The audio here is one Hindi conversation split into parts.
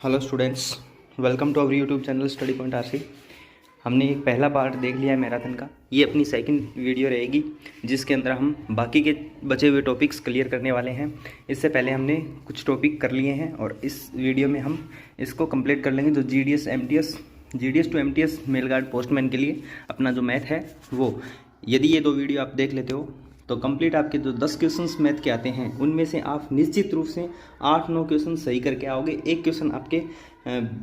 Hello students, welcome to our YouTube channel Study Point RC. हमने एक पहला पार्ट देख लिया है मैराथन का। ये अपनी सेकंड वीडियो रहेगी जिसके अंदर हम बाकी के बचे हुए टॉपिक्स क्लियर करने वाले हैं। इससे पहले हमने कुछ टॉपिक कर लिए हैं और इस वीडियो में हम इसको कंप्लीट कर लेंगे। जो GDS to MTS mail guard postman के लिए अपना जो मैथ है वो, यदि ये दो वीडियो आप देख लेते हो तो कंप्लीट आपके जो 10 क्वेश्चंस मैथ के आते हैं उनमें से आप निश्चित रूप से 8-9 क्वेश्चन सही करके आओगे। एक क्वेश्चन आपके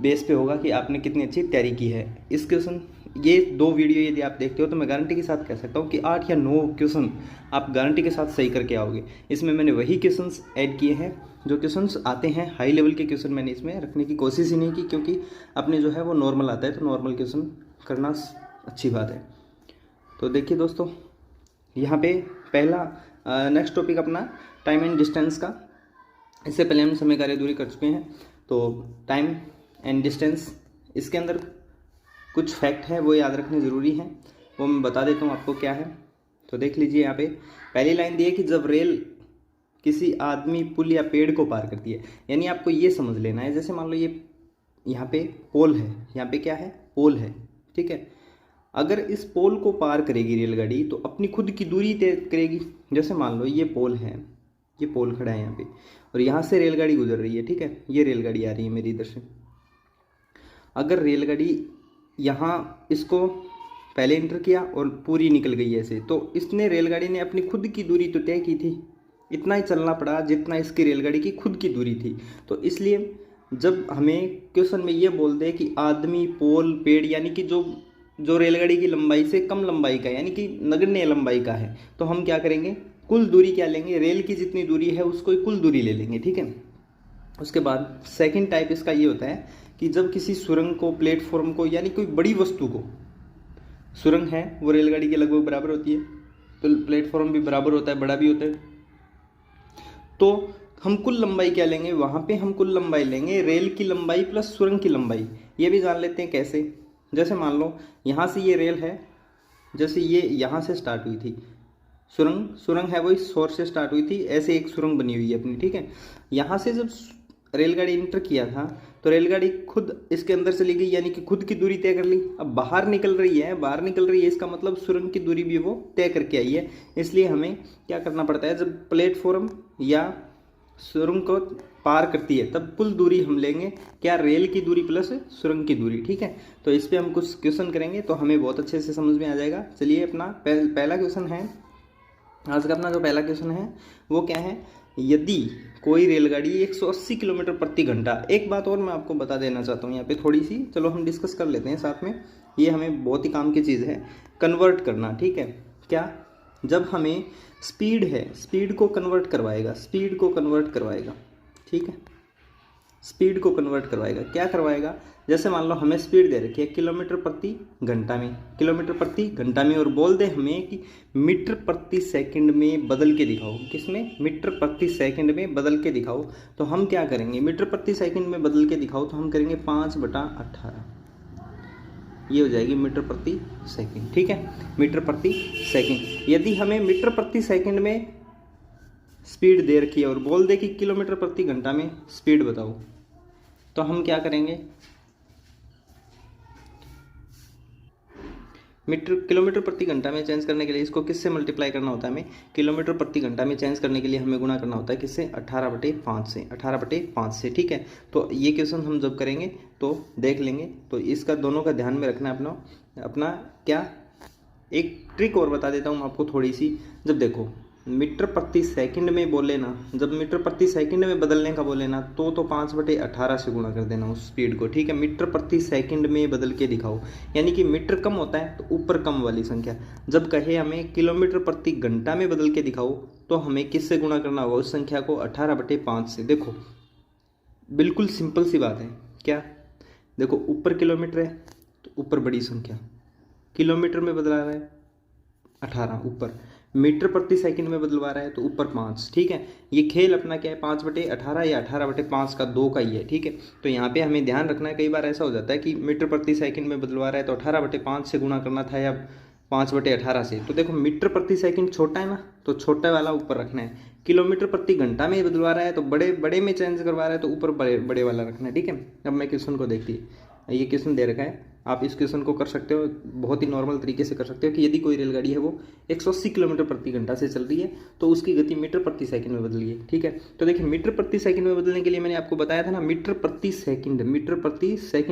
बेस पे होगा कि आपने कितनी अच्छी तैयारी की है। इस क्वेश्चन ये दो वीडियो यदि आप देखते हो तो मैं गारंटी के साथ कह सकता हूँ कि 8 या 9 क्वेश्चन आप गारंटी के साथ सही करके आओगे। इसमें मैंने वही क्वेश्चंस ऐड किए हैं जो क्वेश्चंस आते हैं। हाई लेवल के क्वेश्चन मैंने इसमें रखने की कोशिश ही नहीं की, क्योंकि अपने जो है वो नॉर्मल आता है, तो नॉर्मल क्वेश्चन करना अच्छी बात है। तो देखिए दोस्तों, यहाँ पे पहला नेक्स्ट टॉपिक अपना टाइम एंड डिस्टेंस का। इससे पहले हम समय कार्य दूरी कर चुके हैं। तो टाइम एंड डिस्टेंस, इसके अंदर कुछ फैक्ट है वो याद रखने ज़रूरी है, वो मैं बता देता हूँ आपको क्या है। तो देख लीजिए, यहाँ पे पहली लाइन दी है कि जब रेल किसी आदमी, पुल या पेड़ को पार करती है, यानी आपको ये समझ लेना है। जैसे मान लो ये यहाँ पे पोल है, यहाँ पे क्या है, पोल है, ठीक है। अगर इस पोल को पार करेगी रेलगाड़ी तो अपनी खुद की दूरी तय करेगी। जैसे मान लो ये पोल है, ये पोल खड़ा है यहाँ पे और यहाँ से रेलगाड़ी गुजर रही है, ठीक है। ये रेलगाड़ी आ रही है मेरी इधर से। अगर रेलगाड़ी यहाँ इसको पहले एंटर किया और पूरी निकल गई ऐसे, तो इसने रेलगाड़ी ने अपनी खुद की दूरी तो तय की थी, इतना ही चलना पड़ा जितना इसकी रेलगाड़ी की खुद की दूरी थी। तो इसलिए जब हमें क्वेश्चन में ये बोल दे कि आदमी, पोल, पेड़, यानी कि जो रेलगाड़ी की लंबाई से कम लंबाई का, यानी कि नगण्य लंबाई का है, तो हम क्या करेंगे, कुल दूरी क्या लेंगे, रेल की जितनी दूरी है उसको ही कुल दूरी ले लेंगे, ठीक है। उसके बाद सेकंड टाइप इसका ये होता है कि जब किसी सुरंग को, प्लेटफॉर्म को, यानी कोई बड़ी वस्तु को, सुरंग है वो रेलगाड़ी के लगभग बराबर होती है, तो प्लेटफॉर्म भी बराबर होता है, बड़ा भी होता है, तो हम कुल लंबाई क्या लेंगे, वहाँ पे हम कुल लंबाई लेंगे रेल की लंबाई प्लस सुरंग की लंबाई। ये भी जान लेते हैं कैसे। जैसे मान लो यहाँ से ये रेल है, जैसे ये यहाँ से स्टार्ट हुई थी सुरंग है, वही सोर्स से स्टार्ट हुई थी, ऐसे एक सुरंग बनी हुई है अपनी, ठीक है। यहाँ से जब रेलगाड़ी इंटर किया था तो रेलगाड़ी खुद इसके अंदर चली गई, यानी कि खुद की दूरी तय कर ली। अब बाहर निकल रही है, इसका मतलब सुरंग की दूरी भी वो तय करके आई है। इसलिए हमें क्या करना पड़ता है, जब प्लेटफॉर्म या सुरंग को पार करती है तब कुल दूरी हम लेंगे, क्या, रेल की दूरी प्लस सुरंग की दूरी, ठीक है। तो इस पे हम कुछ क्वेश्चन करेंगे तो हमें बहुत अच्छे से समझ में आ जाएगा। चलिए, अपना पहला क्वेश्चन है आज का। अपना जो पहला क्वेश्चन है वो क्या है, यदि कोई रेलगाड़ी 180 किलोमीटर प्रति घंटा। एक बात और मैं आपको बता देना चाहता हूँ यहाँ पे थोड़ी सी, चलो हम डिस्कस कर लेते हैं साथ में, ये हमें बहुत ही काम की चीज़ है, कन्वर्ट करना, ठीक है। क्या, जब हमें स्पीड है, स्पीड को कन्वर्ट करवाएगा, ठीक है, स्पीड को कन्वर्ट करवाएगा। क्या करवाएगा, जैसे मान लो हमें स्पीड दे रखी है किलोमीटर प्रति घंटा में, और बोल दे हमें कि मीटर प्रति सेकंड में बदल के दिखाओ। किसमें, मीटर प्रति सेकंड में बदल के दिखाओ। तो हम क्या करेंगे, मीटर प्रति सेकंड में बदल के दिखाओ तो हम करेंगे 5/18, ये हो जाएगी मीटर प्रति सेकंड, ठीक है, मीटर प्रति सेकंड। यदि हमें मीटर प्रति सेकंड में स्पीड दे रखी है और बोल दे कि किलोमीटर प्रति घंटा में स्पीड बताओ, तो हम क्या करेंगे, किलोमीटर प्रति घंटा में चेंज करने के लिए इसको किससे मल्टीप्लाई करना होता है, हमें किलोमीटर प्रति घंटा में चेंज करने के लिए हमें गुणा करना होता है किससे, 18/5 से, ठीक है। तो ये क्वेश्चन हम जब करेंगे तो देख लेंगे, तो इसका दोनों का ध्यान में रखना है अपना क्या। एक ट्रिक और बता देता हूँ आपको थोड़ी सी। जब देखो मीटर प्रति सेकंड में बोले ना, जब मीटर प्रति सेकंड में बदलने का बोले ना, तो 5/18 से गुणा कर देना उस स्पीड को, ठीक है। मीटर प्रति सेकंड में बदल के दिखाओ, यानी कि मीटर कम होता है तो ऊपर कम वाली संख्या। जब कहे हमें किलोमीटर प्रति घंटा में बदल के दिखाओ तो हमें किससे गुणा करना होगा, उस संख्या को 18/5 से। देखो बिल्कुल सिंपल सी बात है। क्या, देखो ऊपर किलोमीटर है तो ऊपर बड़ी संख्या, किलोमीटर में बदला रहा है 18 ऊपर, मीटर प्रति सेकंड में बदलवा रहा है तो ऊपर 5, ठीक है। ये खेल अपना क्या है, 5/18 या 18/5 का 2 का ही है, ठीक है। तो यहाँ पे हमें ध्यान रखना है, कई बार ऐसा हो जाता है कि मीटर प्रति सेकंड में बदलवा रहा है तो 18/5 से गुणा करना था या 5/18 से। तो देखो मीटर प्रति सेकंड छोटा है ना, तो छोटा वाला ऊपर रखना है। किलोमीटर प्रति घंटा में बदलवा रहा है तो बड़े बड़े में चेंज करवा रहा है तो ऊपर बड़े बड़े वाला रखना है, ठीक है। अब मैं क्वेश्चन को देखिए, ये क्वेश्चन दे रखा है, आप इस क्वेश्चन को कर सकते हो, बहुत ही नॉर्मल तरीके से कर सकते हो कि यदि कोई रेलगाड़ी है वो 180 किलोमीटर प्रति घंटा से चल रही है तो उसकी गति मीटर प्रति सेकंड में बदलिए, ठीक है। तो देखिए मीटर प्रति सेकंड में बदलने के लिए मैंने आपको बताया था ना, मीटर प्रति सेकंड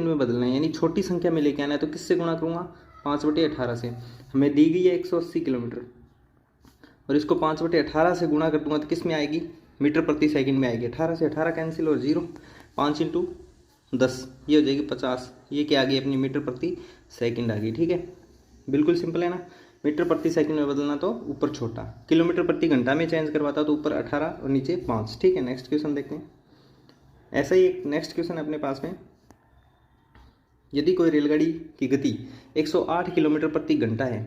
में बदलना है, यानी छोटी संख्या में लेके आना है। तो किससे गुणा करूँगा? 5/18 से। हमें दी गई है 180 किलोमीटर और इसको 5/18 से गुणा कर दूंगा तो किस में आएगी? मीटर प्रति सेकंड में आएगी। 18 से 18 कैंसिल और 0, 5 × 10 ये हो जाएगी 50। ये क्या आ गई? अपनी मीटर प्रति सेकंड आ गई, ठीक है। बिल्कुल सिंपल है ना। मीटर प्रति सेकंड में बदलना तो ऊपर छोटा, किलोमीटर प्रति घंटा में चेंज करवाता तो ऊपर 18 और नीचे 5, ठीक है। नेक्स्ट क्वेश्चन देखते हैं। ऐसा ही एक नेक्स्ट क्वेश्चन है अपने पास में, यदि कोई रेलगाड़ी की गति 108 किलोमीटर प्रति घंटा है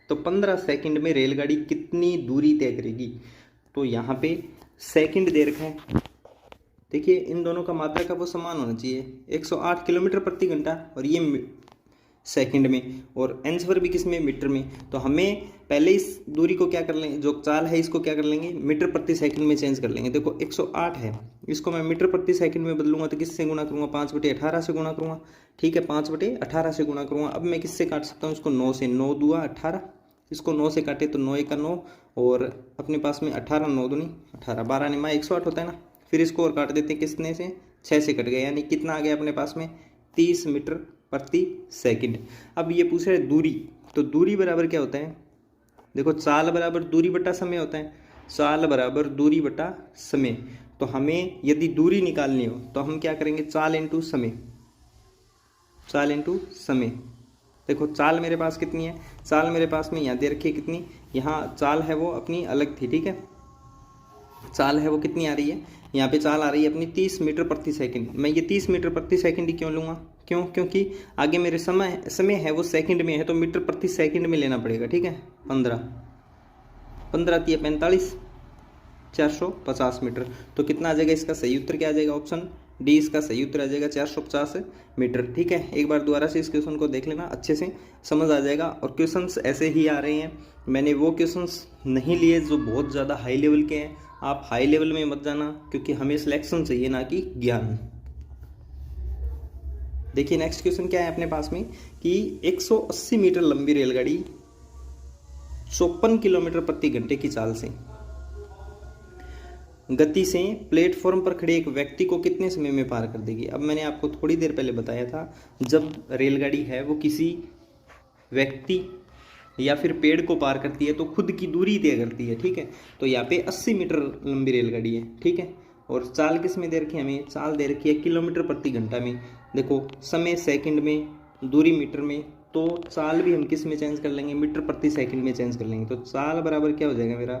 तो 15 सेकंड में रेलगाड़ी कितनी दूरी तय करेगी? तो यहाँ पे सेकंड दे रखा है, देखिए इन दोनों का मात्रा का वो समान होना चाहिए। 108 किलोमीटर प्रति घंटा और ये सेकंड में, और आंसर भी किस में? मीटर में। तो हमें पहले इस दूरी को क्या कर लेंगे, जो चाल है इसको क्या कर लेंगे? मीटर प्रति सेकंड में चेंज कर लेंगे। देखो 108 है, इसको मैं मीटर प्रति सेकंड में बदलूंगा तो किससे गुणा करूँगा? 5/18 से गुणा करूँगा, ठीक है। 5/18 से गुणा करूँगा। अब मैं किससे काट सकता हूँ इसको? 9 से। 9 दूआ 18, इसको 9 से काटे तो 9 × 9 और अपने पास में 18, 9 दूनी 18, 12 निमा 108 होता है ना। फिर इसको और काट देते हैं, किसने से? 6 से कट गया, यानी कितना आ गया अपने पास में? 30 मीटर प्रति सेकंड। अब ये पूछ रहा है दूरी, तो दूरी बराबर क्या होता है? देखो चाल बराबर दूरी बटा समय होता है। चाल बराबर दूरी बटा समय। तो हमें यदि दूरी निकालनी हो तो हम क्या करेंगे? चाल इंटू समय, चाल इंटू समय। देखो चाल मेरे पास कितनी है? चाल मेरे पास में यहाँ दे रखी है कितनी, यहाँ चाल है वो अपनी अलग थी, ठीक है। चाल है वो कितनी आ रही है? यहाँ पे चाल आ रही है अपनी 30 मीटर प्रति सेकंड। मैं ये 30 मीटर प्रति सेकंड ही क्यों लूँगा? क्यों? क्योंकि आगे मेरे समय है वो सेकंड में है तो मीटर प्रति सेकंड में लेना पड़ेगा, ठीक है। 15 × 45, 450 मीटर। तो कितना आ जाएगा? इसका सही उत्तर क्या आ जाएगा? ऑप्शन डी इसका सही उत्तर आ जाएगा, 450 मीटर, ठीक है। एक बार दोबारा से इस क्वेश्चन को देख लेना, अच्छे से समझ आ जाएगा। और क्वेश्चंस ऐसे ही आ रहे हैं, मैंने वो क्वेश्चंस नहीं लिए जो बहुत ज़्यादा हाई लेवल के हैं। आप हाई लेवल में मत जाना क्योंकि हमें सिलेक्शन चाहिए ना कि ज्ञान। देखिए नेक्स्ट क्वेश्चन क्या है अपने पास में कि 180 मीटर लंबी रेलगाड़ी 54 किलोमीटर प्रति घंटे की चाल से गति से प्लेटफॉर्म पर खड़े एक व्यक्ति को कितने समय में पार कर देगी? अब मैंने आपको थोड़ी देर पहले बताया था, जब रेलगाड़ी है वो किसी व्यक्ति या फिर पेड़ को पार करती है तो खुद की दूरी तय करती है, ठीक है। तो यहाँ पे 80 मीटर लंबी रेलगाड़ी है, ठीक है। और चाल किस में दे रखी है? हमें चाल दे रखी है किलोमीटर प्रति घंटा में। देखो समय सेकंड में, दूरी मीटर में, तो चाल भी हम किस में चेंज कर लेंगे? मीटर प्रति सेकंड में चेंज कर लेंगे। तो चाल बराबर क्या हो जाएगा मेरा?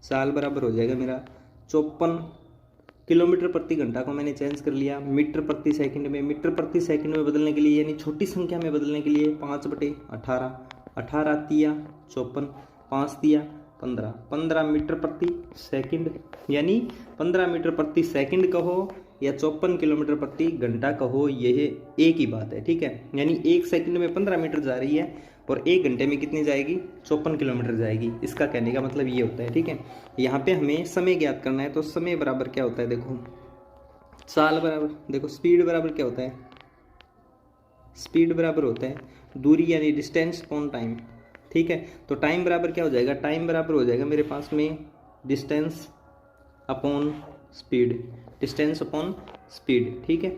चाल बराबर हो जाएगा मेरा 54 किलोमीटर प्रति घंटा को मैंने चेंज कर लिया मीटर प्रति सेकंड में। मीटर प्रति सेकंड में बदलने के लिए यानी छोटी संख्या में बदलने के लिए 5/18, 18 तिया 54, 5 तिया 15, 15 मीटर प्रति सेकंड, यानी 15 मीटर प्रति सेकंड कहो या 54 किलोमीटर प्रति घंटा कहो, यह एक ही बात है, ठीक है। यानी 1 सेकंड में 15 मीटर जा रही है और 1 घंटे में कितनी जाएगी? 54 किलोमीटर जाएगी। इसका कहने का मतलब ये होता है, ठीक है। यहाँ पे हमें समय ज्ञात करना है तो समय बराबर क्या होता है? देखो चाल बराबर, देखो स्पीड बराबर क्या होता है? स्पीड बराबर होता है दूरी यानी डिस्टेंस अपॉन टाइम, ठीक है। तो टाइम बराबर क्या हो जाएगा? टाइम बराबर हो जाएगा मेरे पास में distance upon speed, distance upon speed, ठीक है।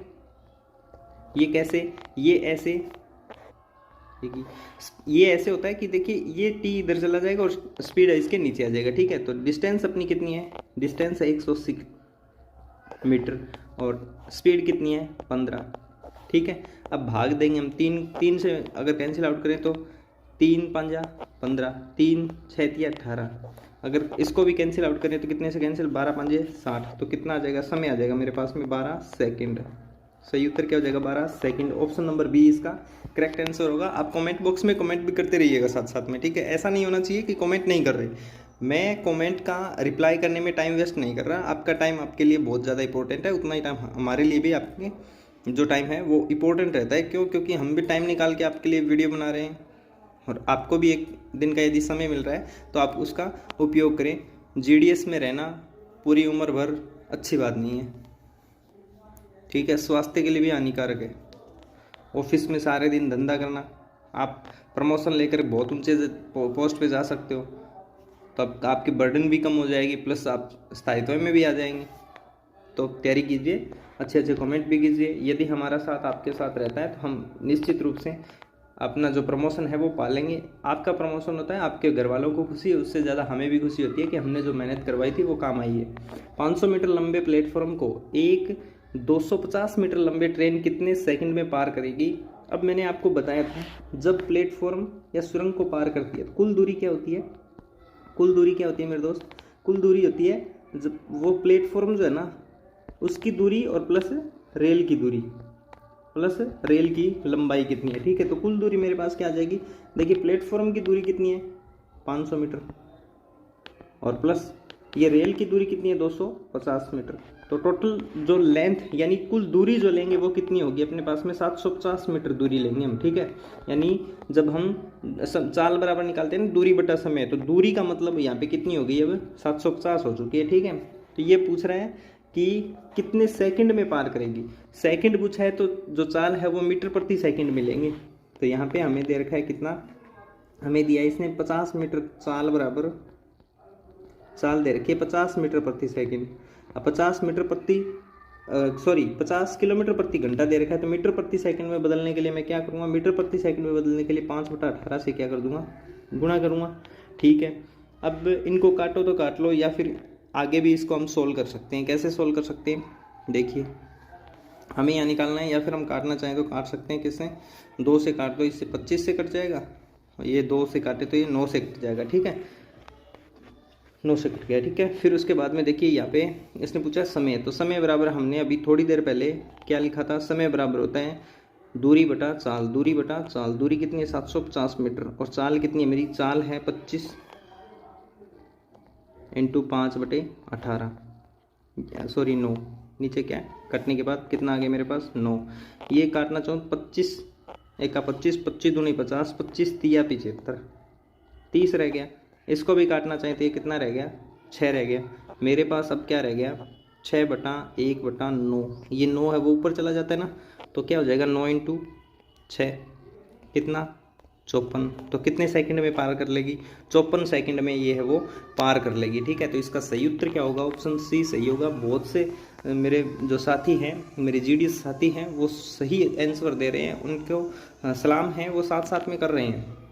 ये कैसे? ये ऐसे, ये ऐसे होता है कि देखिए ये t इधर चला जाएगा और स्पीड है इसके नीचे आ जाएगा, ठीक है। तो डिस्टेंस अपनी कितनी है? डिस्टेंस है 180 मीटर और स्पीड कितनी है? 15, ठीक है। अब भाग देंगे हम 3 से, अगर कैंसिल आउट करें तो 3 × 5 = 15, 3 × 6 = 18। अगर इसको भी कैंसिल आउट करें तो कितने से कैंसिल? 12 × 5 = 60। तो कितना आ जाएगा? समय आ जाएगा मेरे पास में 12 सेकंड। सही उत्तर क्या हो जाएगा? 12 सेकंड। ऑप्शन नंबर बी इसका करेक्ट आंसर होगा। आप कमेंट बॉक्स में कमेंट भी करते रहिएगा साथ साथ में, ठीक है। ऐसा नहीं होना चाहिए कि कमेंट नहीं कर रहे। मैं कमेंट का रिप्लाई करने में टाइम वेस्ट नहीं कर रहा। आपका टाइम आपके लिए बहुत ज़्यादा इंपॉर्टेंट है, उतना ही टाइम हमारे लिए भी आपके जो टाइम है वो इम्पोर्टेंट रहता है। क्यों? क्योंकि हम भी टाइम निकाल के आपके लिए वीडियो बना रहे हैं, और आपको भी एक दिन का यदि समय मिल रहा है तो आप उसका उपयोग करें। जीडीएस में रहना पूरी उम्र भर अच्छी बात नहीं है, ठीक है, स्वास्थ्य के लिए भी हानिकारक है। ऑफिस में सारे दिन धंधा करना, आप प्रमोशन लेकर बहुत ऊंचे पोस्ट पे जा सकते हो, तो अब आपकी बर्डन भी कम हो जाएगी, प्लस आप स्थायित्व में भी आ जाएंगे। तो तैयारी कीजिए, अच्छे अच्छे कमेंट भी कीजिए। यदि हमारा साथ आपके साथ रहता है तो हम निश्चित रूप से अपना जो प्रमोशन है वो पालेंगे। आपका प्रमोशन होता है, आपके घर वालों को खुशी है, उससे ज़्यादा हमें भी खुशी होती है कि हमने जो मेहनत करवाई थी वो काम आई है। 500 मीटर लंबे प्लेटफॉर्म को एक 250 मीटर लंबे ट्रेन कितने सेकंड में पार करेगी? अब मैंने आपको बताया था, जब प्लेटफॉर्म या सुरंग को पार करती है, कुल दूरी क्या होती है? कुल दूरी क्या होती है मेरे दोस्त? कुल दूरी होती है जब वो प्लेटफॉर्म जो है ना उसकी दूरी और प्लस रेल की दूरी प्लस रेल की लंबाई कितनी है, ठीक है। तो कुल दूरी मेरे पास क्या आ जाएगी? देखिए प्लेटफॉर्म की दूरी कितनी है? 500 मीटर, और प्लस ये रेल की दूरी कितनी है? 250 मीटर। तो टोटल जो लेंथ यानी कुल दूरी जो लेंगे वो कितनी होगी अपने पास में? 750 मीटर दूरी लेंगे हम, ठीक है। यानी जब हम चाल बराबर निकालते हैं ना दूरी बटा समय, तो दूरी का मतलब यहाँ पे कितनी हो गई? अब 750 हो चुकी है, ठीक है। तो ये पूछ रहा है कि कितने सेकंड में पार करेगी। सेकंड पूछा है तो जो चाल है वो मीटर प्रति सेकंड में लेंगे। तो यहाँ पे हमें दे रखा है कितना, हमें दिया इसने 50 मीटर चाल बराबर, चाल दे रखी है 50 मीटर प्रति सेकंड। अब 50 किलोमीटर प्रति घंटा दे रखा है, तो मीटर प्रति सेकंड में बदलने के लिए मैं क्या करूँगा? मीटर प्रति सेकंड में बदलने के लिए 5/18 से क्या कर दूंगा? गुणा करूँगा, ठीक है। अब इनको काटो तो काट लो, या फिर आगे भी इसको हम सोल्व कर सकते हैं। कैसे सोल्व कर सकते हैं? देखिए हमें यहाँ निकालना है, या फिर हम काटना चाहें तो काट सकते हैं। किससे? 2 से काट दो, इससे 25 से कट जाएगा, और ये 2 से काटे तो ये 9 से कट जाएगा, ठीक है। 9 से कट गया, ठीक है। फिर उसके बाद में देखिए यहाँ पे इसने पूछा समय, तो समय बराबर हमने अभी थोड़ी देर पहले क्या लिखा था? समय बराबर होता है दूरी बटा चाल। दूरी बटा चाल, दूरी कितनी है? 750 मीटर, और चाल कितनी है मेरी? चाल है 25 इंटू 5/18, सॉरी 9, नीचे क्या है कटने के बाद कितना आ गया मेरे पास? 9। ये काटना चाहूँ 25 एका 25, 25 दूनी 50, 25 तिया 75, 30 रह गया। इसको भी काटना चाहें तो ये कितना रह गया? 6 रह गया मेरे पास। अब क्या रह गया? 6/1/9। ये 9 है वो ऊपर चला जाता है ना, तो क्या हो जाएगा? 9 इंटू 6 कितना? 54। तो कितने सेकंड में पार कर लेगी? 54 सेकंड में ये है वो पार कर लेगी, ठीक है। तो इसका सही उत्तर क्या होगा? ऑप्शन सी सही होगा। बहुत से मेरे जो साथी हैं, मेरे जीडीएस साथी हैं, वो सही आंसर दे रहे हैं, उनको सलाम है, वो साथ साथ में कर रहे हैं।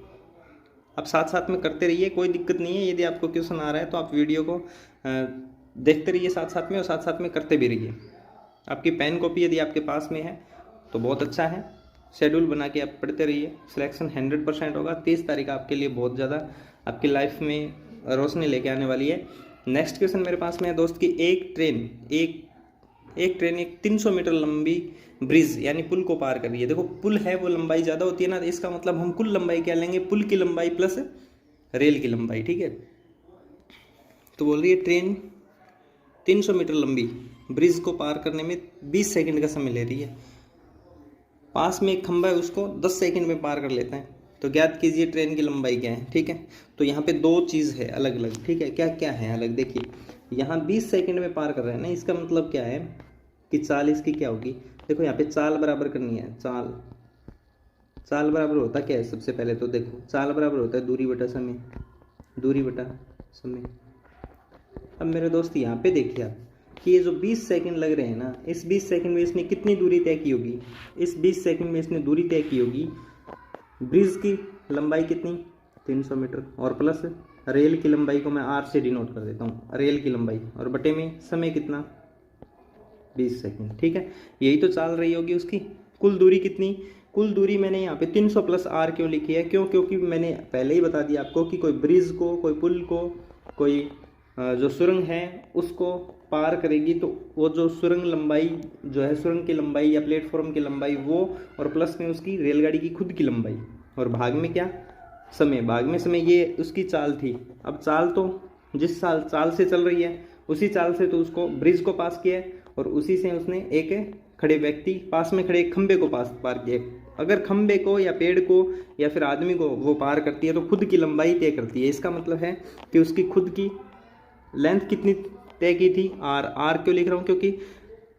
आप साथ साथ में करते रहिए, कोई दिक्कत नहीं है। यदि आपको क्वेश्चन आ रहा है तो आप वीडियो को देखते रहिए साथ साथ में, और साथ साथ में करते भी रहिए। आपकी पेन कॉपी यदि आपके पास में है तो बहुत अच्छा है, शेड्यूल बना के आप पढ़ते रहिए। सिलेक्शन 100% होगा। 30 तारीख आपके लिए बहुत ज़्यादा आपकी लाइफ में रोशनी लेके आने वाली है। नेक्स्ट क्वेश्चन मेरे पास में है दोस्त कि एक ट्रेन 300 मीटर लंबी ब्रिज यानी पुल को पार कर रही है। देखो पुल है वो लंबाई ज़्यादा होती है ना, इसका मतलब हम कुल लंबाई क्या लेंगे? पुल की लंबाई प्लस रेल की लंबाई, ठीक है। तो बोल रही है ट्रेन 300 मीटर लंबी ब्रिज को पार करने में 20 सेकंड का समय ले रही है। पास में एक खंभा है, उसको 10 सेकंड में पार कर लेता है। तो ज्ञात कीजिए ट्रेन की लंबाई क्या है, ठीक है। तो यहाँ पे 2 चीज़ है अलग अलग, ठीक है। क्या क्या है अलग? देखिए यहाँ 20 सेकंड में पार कर रहे हैं ना, इसका मतलब क्या है कि चाल इसकी क्या होगी? देखो यहाँ पे चाल बराबर करनी है। चाल बराबर होता क्या है? सबसे पहले तो देखो चाल बराबर होता है दूरी बटा समय, दूरी बटा समय। अब मेरे दोस्त यहाँ पे देखिए आप कि ये जो 20 सेकंड लग रहे हैं ना, इस 20 सेकंड में इसने कितनी दूरी तय की होगी? इस 20 सेकंड में इसने दूरी तय की होगी, ब्रिज की लंबाई कितनी? 300 मीटर, और प्लस रेल की लंबाई को मैं आर से डिनोट कर देता हूँ, रेल की लंबाई, और बटे में समय कितना? 20 सेकंड, ठीक है। यही तो चाल रही होगी उसकी। कुल दूरी कितनी? कुल दूरी मैंने यहाँ पे 300 प्लस आर क्यों लिखी है? क्योंकि मैंने पहले ही बता दिया आपको कि कोई ब्रिज को, कोई पुल को, कोई जो सुरंग है उसको पार करेगी, तो वो जो सुरंग लंबाई जो है, सुरंग की लंबाई या प्लेटफॉर्म की लंबाई वो, और प्लस में उसकी रेलगाड़ी की खुद की लंबाई, और भाग में क्या? समय। भाग में समय, ये उसकी चाल थी। अब चाल तो जिस चाल से चल रही है उसी चाल से तो उसको ब्रिज को पास किया है, और उसी से उसने एक खड़े व्यक्ति पास में खड़े एक खंबे को पार किया। अगर खंबे को या पेड़ को या फिर आदमी को वो पार करती है तो खुद की लंबाई तय करती है। इसका मतलब है कि उसकी खुद की लेंथ कितनी तय की थी, आर क्यों लिख रहा हूँ, क्योंकि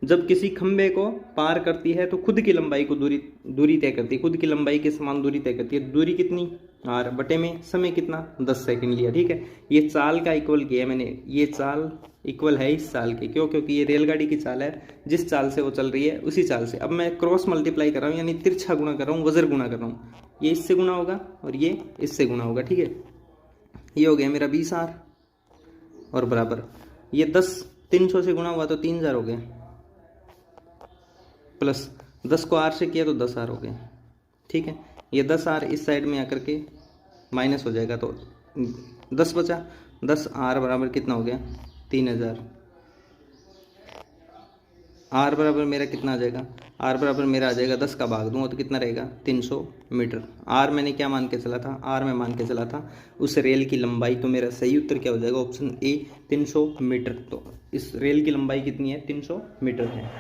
जब किसी खंबे को पार करती है तो खुद की लंबाई को दूरी तय करती है, खुद की लंबाई के समान दूरी तय करती है। दूरी कितनी, आर बटे में समय कितना, 10 सेकंड लिया। ठीक है, ये चाल का इक्वल किया मैंने, ये चाल इक्वल है इस चाल की। क्यों? क्योंकि ये रेलगाड़ी की चाल है, जिस चाल से वो चल रही है उसी चाल से। अब मैं क्रॉस मल्टीप्लाई कर रहा हूँ, यानी तिरछा गुणा कर रहा हूँ, वज्र गुणा कर रहा हूँ। ये इससे गुणा होगा और ये इससे गुणा होगा। ठीक है, ये हो गया मेरा 20R और बराबर ये 300 से गुणा हुआ तो 3000 हो गया, प्लस 10 को R से किया तो 10R हो गया। ठीक है, ये 10R इस साइड में आकर के माइनस हो जाएगा तो 10 बचा। 10R बराबर कितना हो गया, 3000। R बराबर मेरा कितना आ जाएगा, R बराबर मेरा आ जाएगा 10 का भाग दूंगा तो कितना रहेगा, 300 मीटर। R मैंने क्या मान के चला था, R में मान के चला था उस रेल की लंबाई। तो मेरा सही उत्तर क्या हो जाएगा, ऑप्शन ए 300 मीटर। तो इस रेल की लंबाई कितनी है, 300 मीटर है।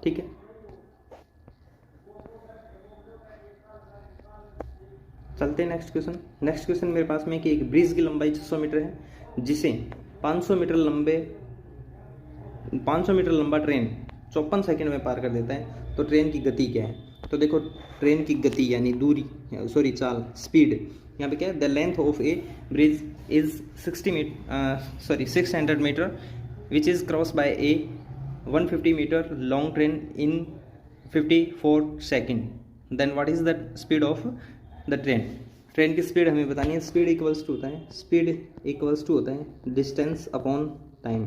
ठीक है, चलते हैं नेक्स्ट क्वेश्चन। नेक्स्ट क्वेश्चन मेरे पास में कि एक ब्रिज की लंबाई 600 मीटर है जिसे 500 मीटर लंबा ट्रेन 54 सेकंड में पार कर देता है, तो ट्रेन की गति क्या है। तो देखो ट्रेन की गति यानी चाल, स्पीड, यहाँ पे क्या है, the length of a bridge is 600 metre which is cross by a 150 metre long train in 54 second, then what is the speed of the train की स्पीड हमें बतानी है। स्पीड इक्वल्स टू होता है डिस्टेंस अपॉन टाइम।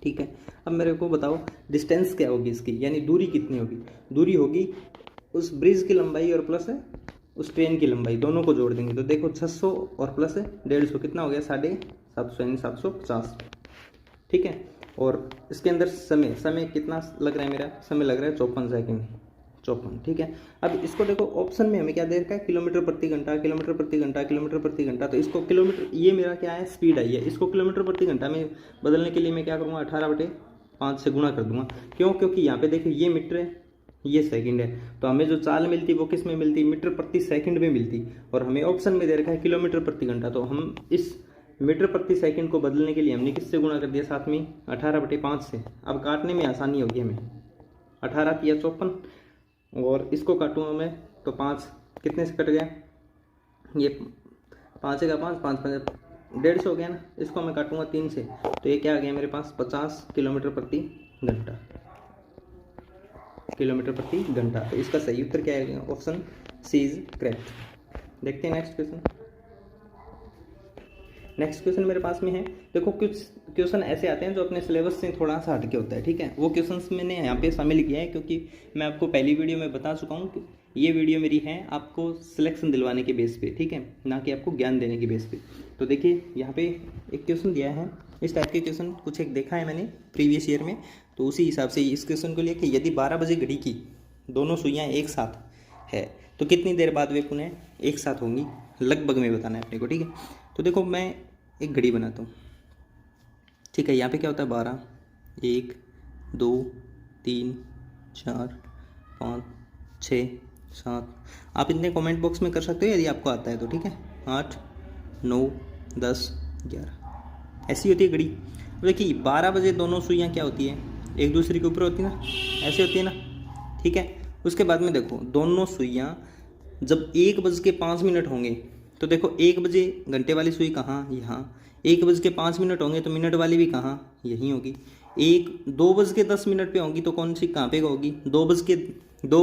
ठीक है, अब मेरे को बताओ डिस्टेंस क्या होगी इसकी, यानी दूरी कितनी होगी। दूरी होगी उस ब्रिज की लंबाई और प्लस है उस ट्रेन की लंबाई, दोनों को जोड़ देंगे तो देखो 600 और प्लस है 150 कितना हो गया, 750 यानी 750। ठीक है, और इसके अंदर समय कितना लग रहा है, मेरा समय लग रहा है 54 सेकेंड, 54। ठीक है, अब इसको देखो ऑप्शन में हमें क्या दे रखा है, किलोमीटर प्रति घंटा, किलोमीटर प्रति घंटा, किलोमीटर प्रति घंटा। तो इसको किलोमीटर, ये मेरा क्या है, स्पीड आई है, इसको किलोमीटर प्रति घंटा में बदलने के लिए मैं क्या करूँगा, 18/5 से गुणा कर दूंगा। क्यों? क्योंकि यहाँ पे देखिए ये मीटर है ये सेकंड है, तो हमें जो चाल मिलती वो किस में मिलती, मीटर प्रति सेकंड में मिलती, और हमें ऑप्शन में दे रखा है किलोमीटर प्रति घंटा। तो हम इस मीटर प्रति सेकंड को बदलने के लिए हमने किससे गुणा कर दिया, साथ में 18/5 से। अब काटने में आसानी होगी हमें, 18 किया 54 और इसको काटूंगा मैं तो 5 कितने से कट गया, ये 5 का 5 5 150 हो गया ना। इसको मैं काटूंगा 3 से तो ये क्या आ गया मेरे पास, 50 किलोमीटर प्रति घंटा, तो इसका सही उत्तर क्या है, ऑप्शन सी इज करेक्ट। देखते हैं नेक्स्ट क्वेश्चन मेरे पास में है। देखो कुछ क्वेश्चन ऐसे आते हैं जो अपने सिलेबस से थोड़ा सा हटके होता है। ठीक है, वो क्वेश्चंस मैंने यहाँ पे शामिल किया है क्योंकि मैं आपको पहली वीडियो में बता चुका हूँ कि ये वीडियो मेरी है आपको सिलेक्शन दिलवाने के बेस पे, ठीक है, ना कि आपको ज्ञान देने के बेस पे। तो देखिए यहाँ पे एक क्वेश्चन दिया है, इस टाइप के क्वेश्चन कुछ एक देखा है मैंने प्रीवियस ईयर में, तो उसी हिसाब से इस क्वेश्चन को लिया कि यदि 12 बजे घड़ी की दोनों सुइयाँ एक साथ है तो कितनी देर बाद वे पुनः एक साथ होंगी, लगभग में बताना है अपने को। ठीक है, तो देखो मैं एक घड़ी बनाता हूँ। ठीक है, यहाँ पे क्या होता है 12, 1 2 3 4 5 6 7। आप इतने कमेंट बॉक्स में कर सकते हो यदि आपको आता है तो। ठीक है, 8 9 10 11 ऐसी होती है घड़ी। देखिए 12 बजे दोनों सुइयाँ क्या होती है, एक दूसरे के ऊपर होती है ना, ऐसे होती है ना। ठीक है, उसके बाद में देखो दोनों सुइयाँ जब 1:05 होंगे तो देखो 1 बजे घंटे वाली सुई कहाँ, यहाँ। 1:05 होंगे तो मिनट वाली भी कहाँ, यहीं होगी। 2:10 पे होंगी तो कौन सी कहाँ पे होगी, 2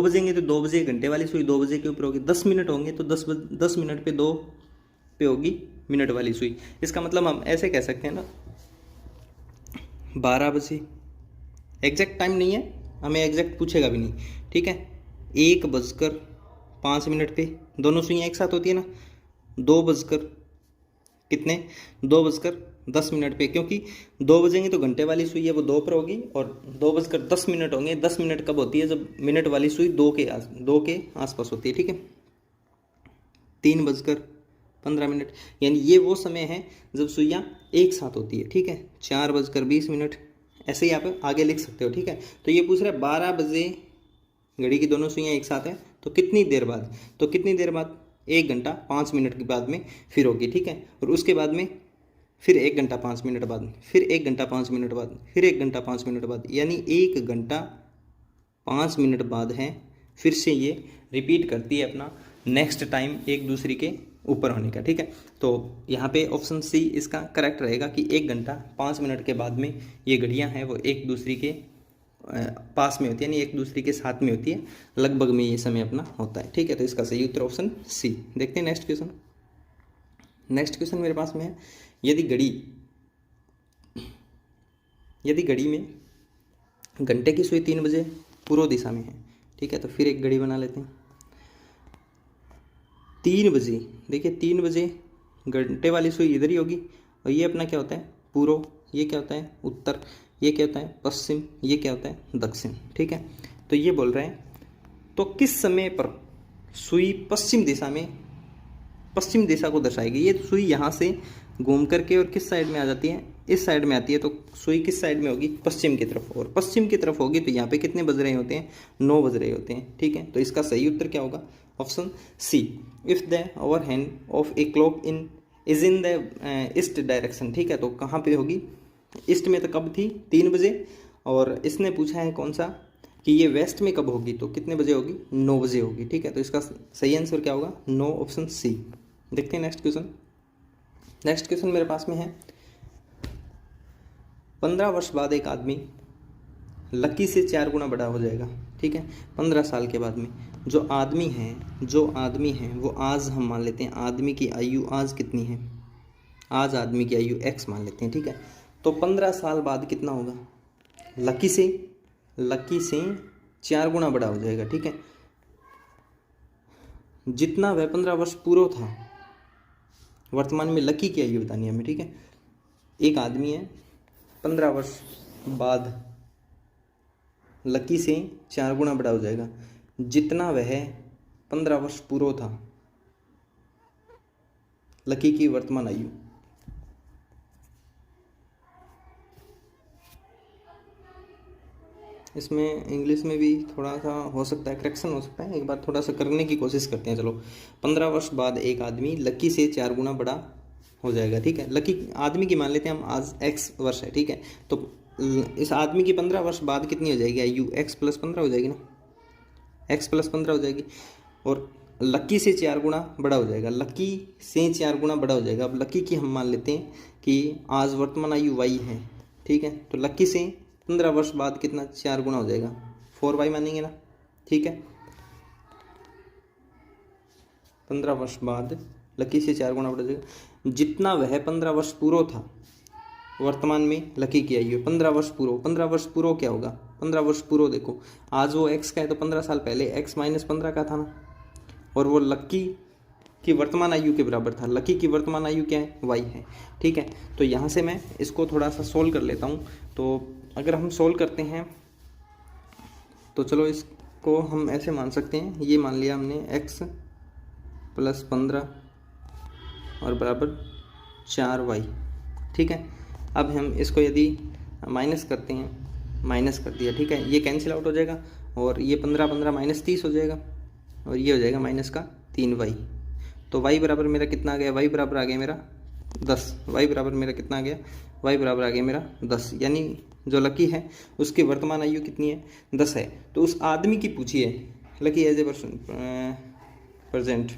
बजेंगे तो 2 बजे घंटे वाली सुई 2 बजे के ऊपर होगी। 10 मिनट होंगे तो 10 मिनट पे 2 पे होगी मिनट वाली सुई। इसका मतलब हम ऐसे कह सकते हैं ना, 12 बजे एग्जैक्ट टाइम नहीं है, हमें एग्जैक्ट पूछेगा भी नहीं। ठीक है, 1:05 पे दोनों सुइयाँ एक साथ होती है ना। 2:10 पे, क्योंकि 2 बजेंगे तो घंटे वाली सुई है वो 2 पर होगी, और 2:10 होंगे। 10 मिनट कब होती है, जब मिनट वाली सुई 2 के आसपास होती है। ठीक है, 3:15 यानी ये वो समय है जब सुइयाँ एक साथ होती है। ठीक है, 4:20 ऐसे ही आप आगे लिख सकते हो, ठीक है। तो ये पूछ रहा है 12 बजे घड़ी की दोनों सुइयाँ एक साथ हैं तो कितनी देर बाद, तो कितनी देर बाद 1 घंटा 5 मिनट के बाद में फिर होगी, ठीक है। और उसके बाद में फिर 1 घंटा 5 मिनट बाद, फिर 1 घंटा 5 मिनट बाद, फिर 1 घंटा 5 मिनट बाद, यानी 1 घंटा 5 मिनट बाद है फिर से ये रिपीट करती है अपना नेक्स्ट टाइम एक दूसरे के ऊपर होने का, ठीक है। तो यहाँ पे ऑप्शन सी इसका करेक्ट रहेगा कि 1 घंटा 5 मिनट के बाद में ये घड़ियाँ हैं वो एक दूसरे के पास में होती है, यानी एक दूसरे के साथ में होती है, लगभग में ये समय अपना होता है, ठीक है। तो इसका सही उत्तर ऑप्शन सी। देखते हैं नेक्स्ट क्वेश्चन। नेक्स्ट क्वेश्चन मेरे पास में है, यदि घड़ी में घंटे की सुई 3 बजे पूर्व दिशा में है, ठीक है। तो फिर एक घड़ी बना लेते हैं। 3 बजे, देखिए 3 बजे घंटे वाली सुई इधर ही होगी और ये अपना क्या होता है पूर्व, ये क्या होता है उत्तर, ये क्या होता है पश्चिम, ये क्या होता है दक्षिण, ठीक है। तो ये बोल रहे हैं तो किस समय पर सुई पश्चिम दिशा को दर्शाएगी। ये सुई यहाँ से घूम करके और किस साइड में आ जाती है, इस साइड में आती है। तो सुई किस साइड में होगी, पश्चिम की तरफ, और पश्चिम की तरफ होगी तो यहाँ पे कितने बज रहे होते हैं, 9 बज रहे होते हैं, ठीक है। तो इसका सही उत्तर क्या होगा, option C. If the hour hand of a clock is in the east direction, ठीक है। तो कहाँ पे होगी, ईस्ट में तो कब थी 3 बजे, और इसने पूछा है कौन सा कि ये वेस्ट में कब होगी, तो कितने बजे होगी, 9 बजे होगी, ठीक है। तो इसका सही आंसर क्या होगा, 9 ऑप्शन सी। देखते हैं नेक्स्ट क्वेश्चन। नेक्स्ट क्वेश्चन मेरे पास में है, 15 वर्ष बाद एक आदमी लकी से 4 गुना बड़ा हो जाएगा, ठीक है। 15 साल के बाद में जो आदमी है वो आज हम मान लेते हैं आदमी की आयु आज कितनी है, आज आदमी की आयु x मान लेते हैं, ठीक है। तो 15 साल बाद कितना होगा, लकी से 4 गुना बड़ा हो जाएगा, ठीक है। जितना वह 15 वर्ष पूर्व था, वर्तमान में लकी की आयु बतानी है हमें, ठीक है। एक आदमी है 15 वर्ष बाद लकी से 4 गुना बड़ा हो जाएगा, जितना वह 15 वर्ष पूर्व था लकी की वर्तमान आयु। इसमें इंग्लिश में भी थोड़ा सा हो सकता है करेक्शन हो सकता है, एक बार थोड़ा सा करने की कोशिश करते हैं। चलो 15 वर्ष बाद एक आदमी लकी से 4 गुना बड़ा हो जाएगा, ठीक है। लकी आदमी की मान लेते हैं हम आज x वर्ष है, ठीक है। तो इस आदमी की 15 वर्ष बाद कितनी हो जाएगी आयु, x + 15 हो जाएगी ना, x + 15 हो जाएगी, और लकी से 4 गुना बड़ा हो जाएगा, लकी से 4 गुना बड़ा हो जाएगा। अब लकी की हम मान लेते हैं कि आज वर्तमान आयु y है, ठीक है। तो लकी से 15 वर्ष बाद कितना 4 गुना हो जाएगा, 4y मानेंगे ना, ठीक है। 15 वर्ष बाद लकी से 4 गुना बढ़ जाएगा, जितना वह 15 वर्ष पूर्व था वर्तमान में लकी की आयु 15 वर्ष पूर्व। 15 वर्ष पूर्व क्या होगा, 15 वर्ष पूर्व देखो आज वो x का है तो 15 साल पहले x - 15 का था ना, और वो लकी की वर्तमान आयु के बराबर था। लकी की वर्तमान आयु क्या है, y है, ठीक है। तो यहाँ से मैं इसको थोड़ा सा सोल्व कर लेता हूँ। तो अगर हम सोल्व करते हैं तो चलो इसको हम ऐसे मान सकते हैं, ये मान लिया हमने x + 15 और बराबर 4y, ठीक है। अब हम इसको यदि माइनस करते हैं, माइनस कर दिया, ठीक है, ये कैंसिल आउट हो जाएगा और ये 15 - 30 हो जाएगा और ये हो जाएगा -3y। तो y बराबर मेरा कितना आ गया, y बराबर आ गया मेरा 10, y बराबर मेरा कितना आ गया, y बराबर आ गया मेरा 10। यानी जो लकी है उसकी वर्तमान आयु कितनी है, 10 है। तो उस आदमी की पूछिए, lucky age a person present,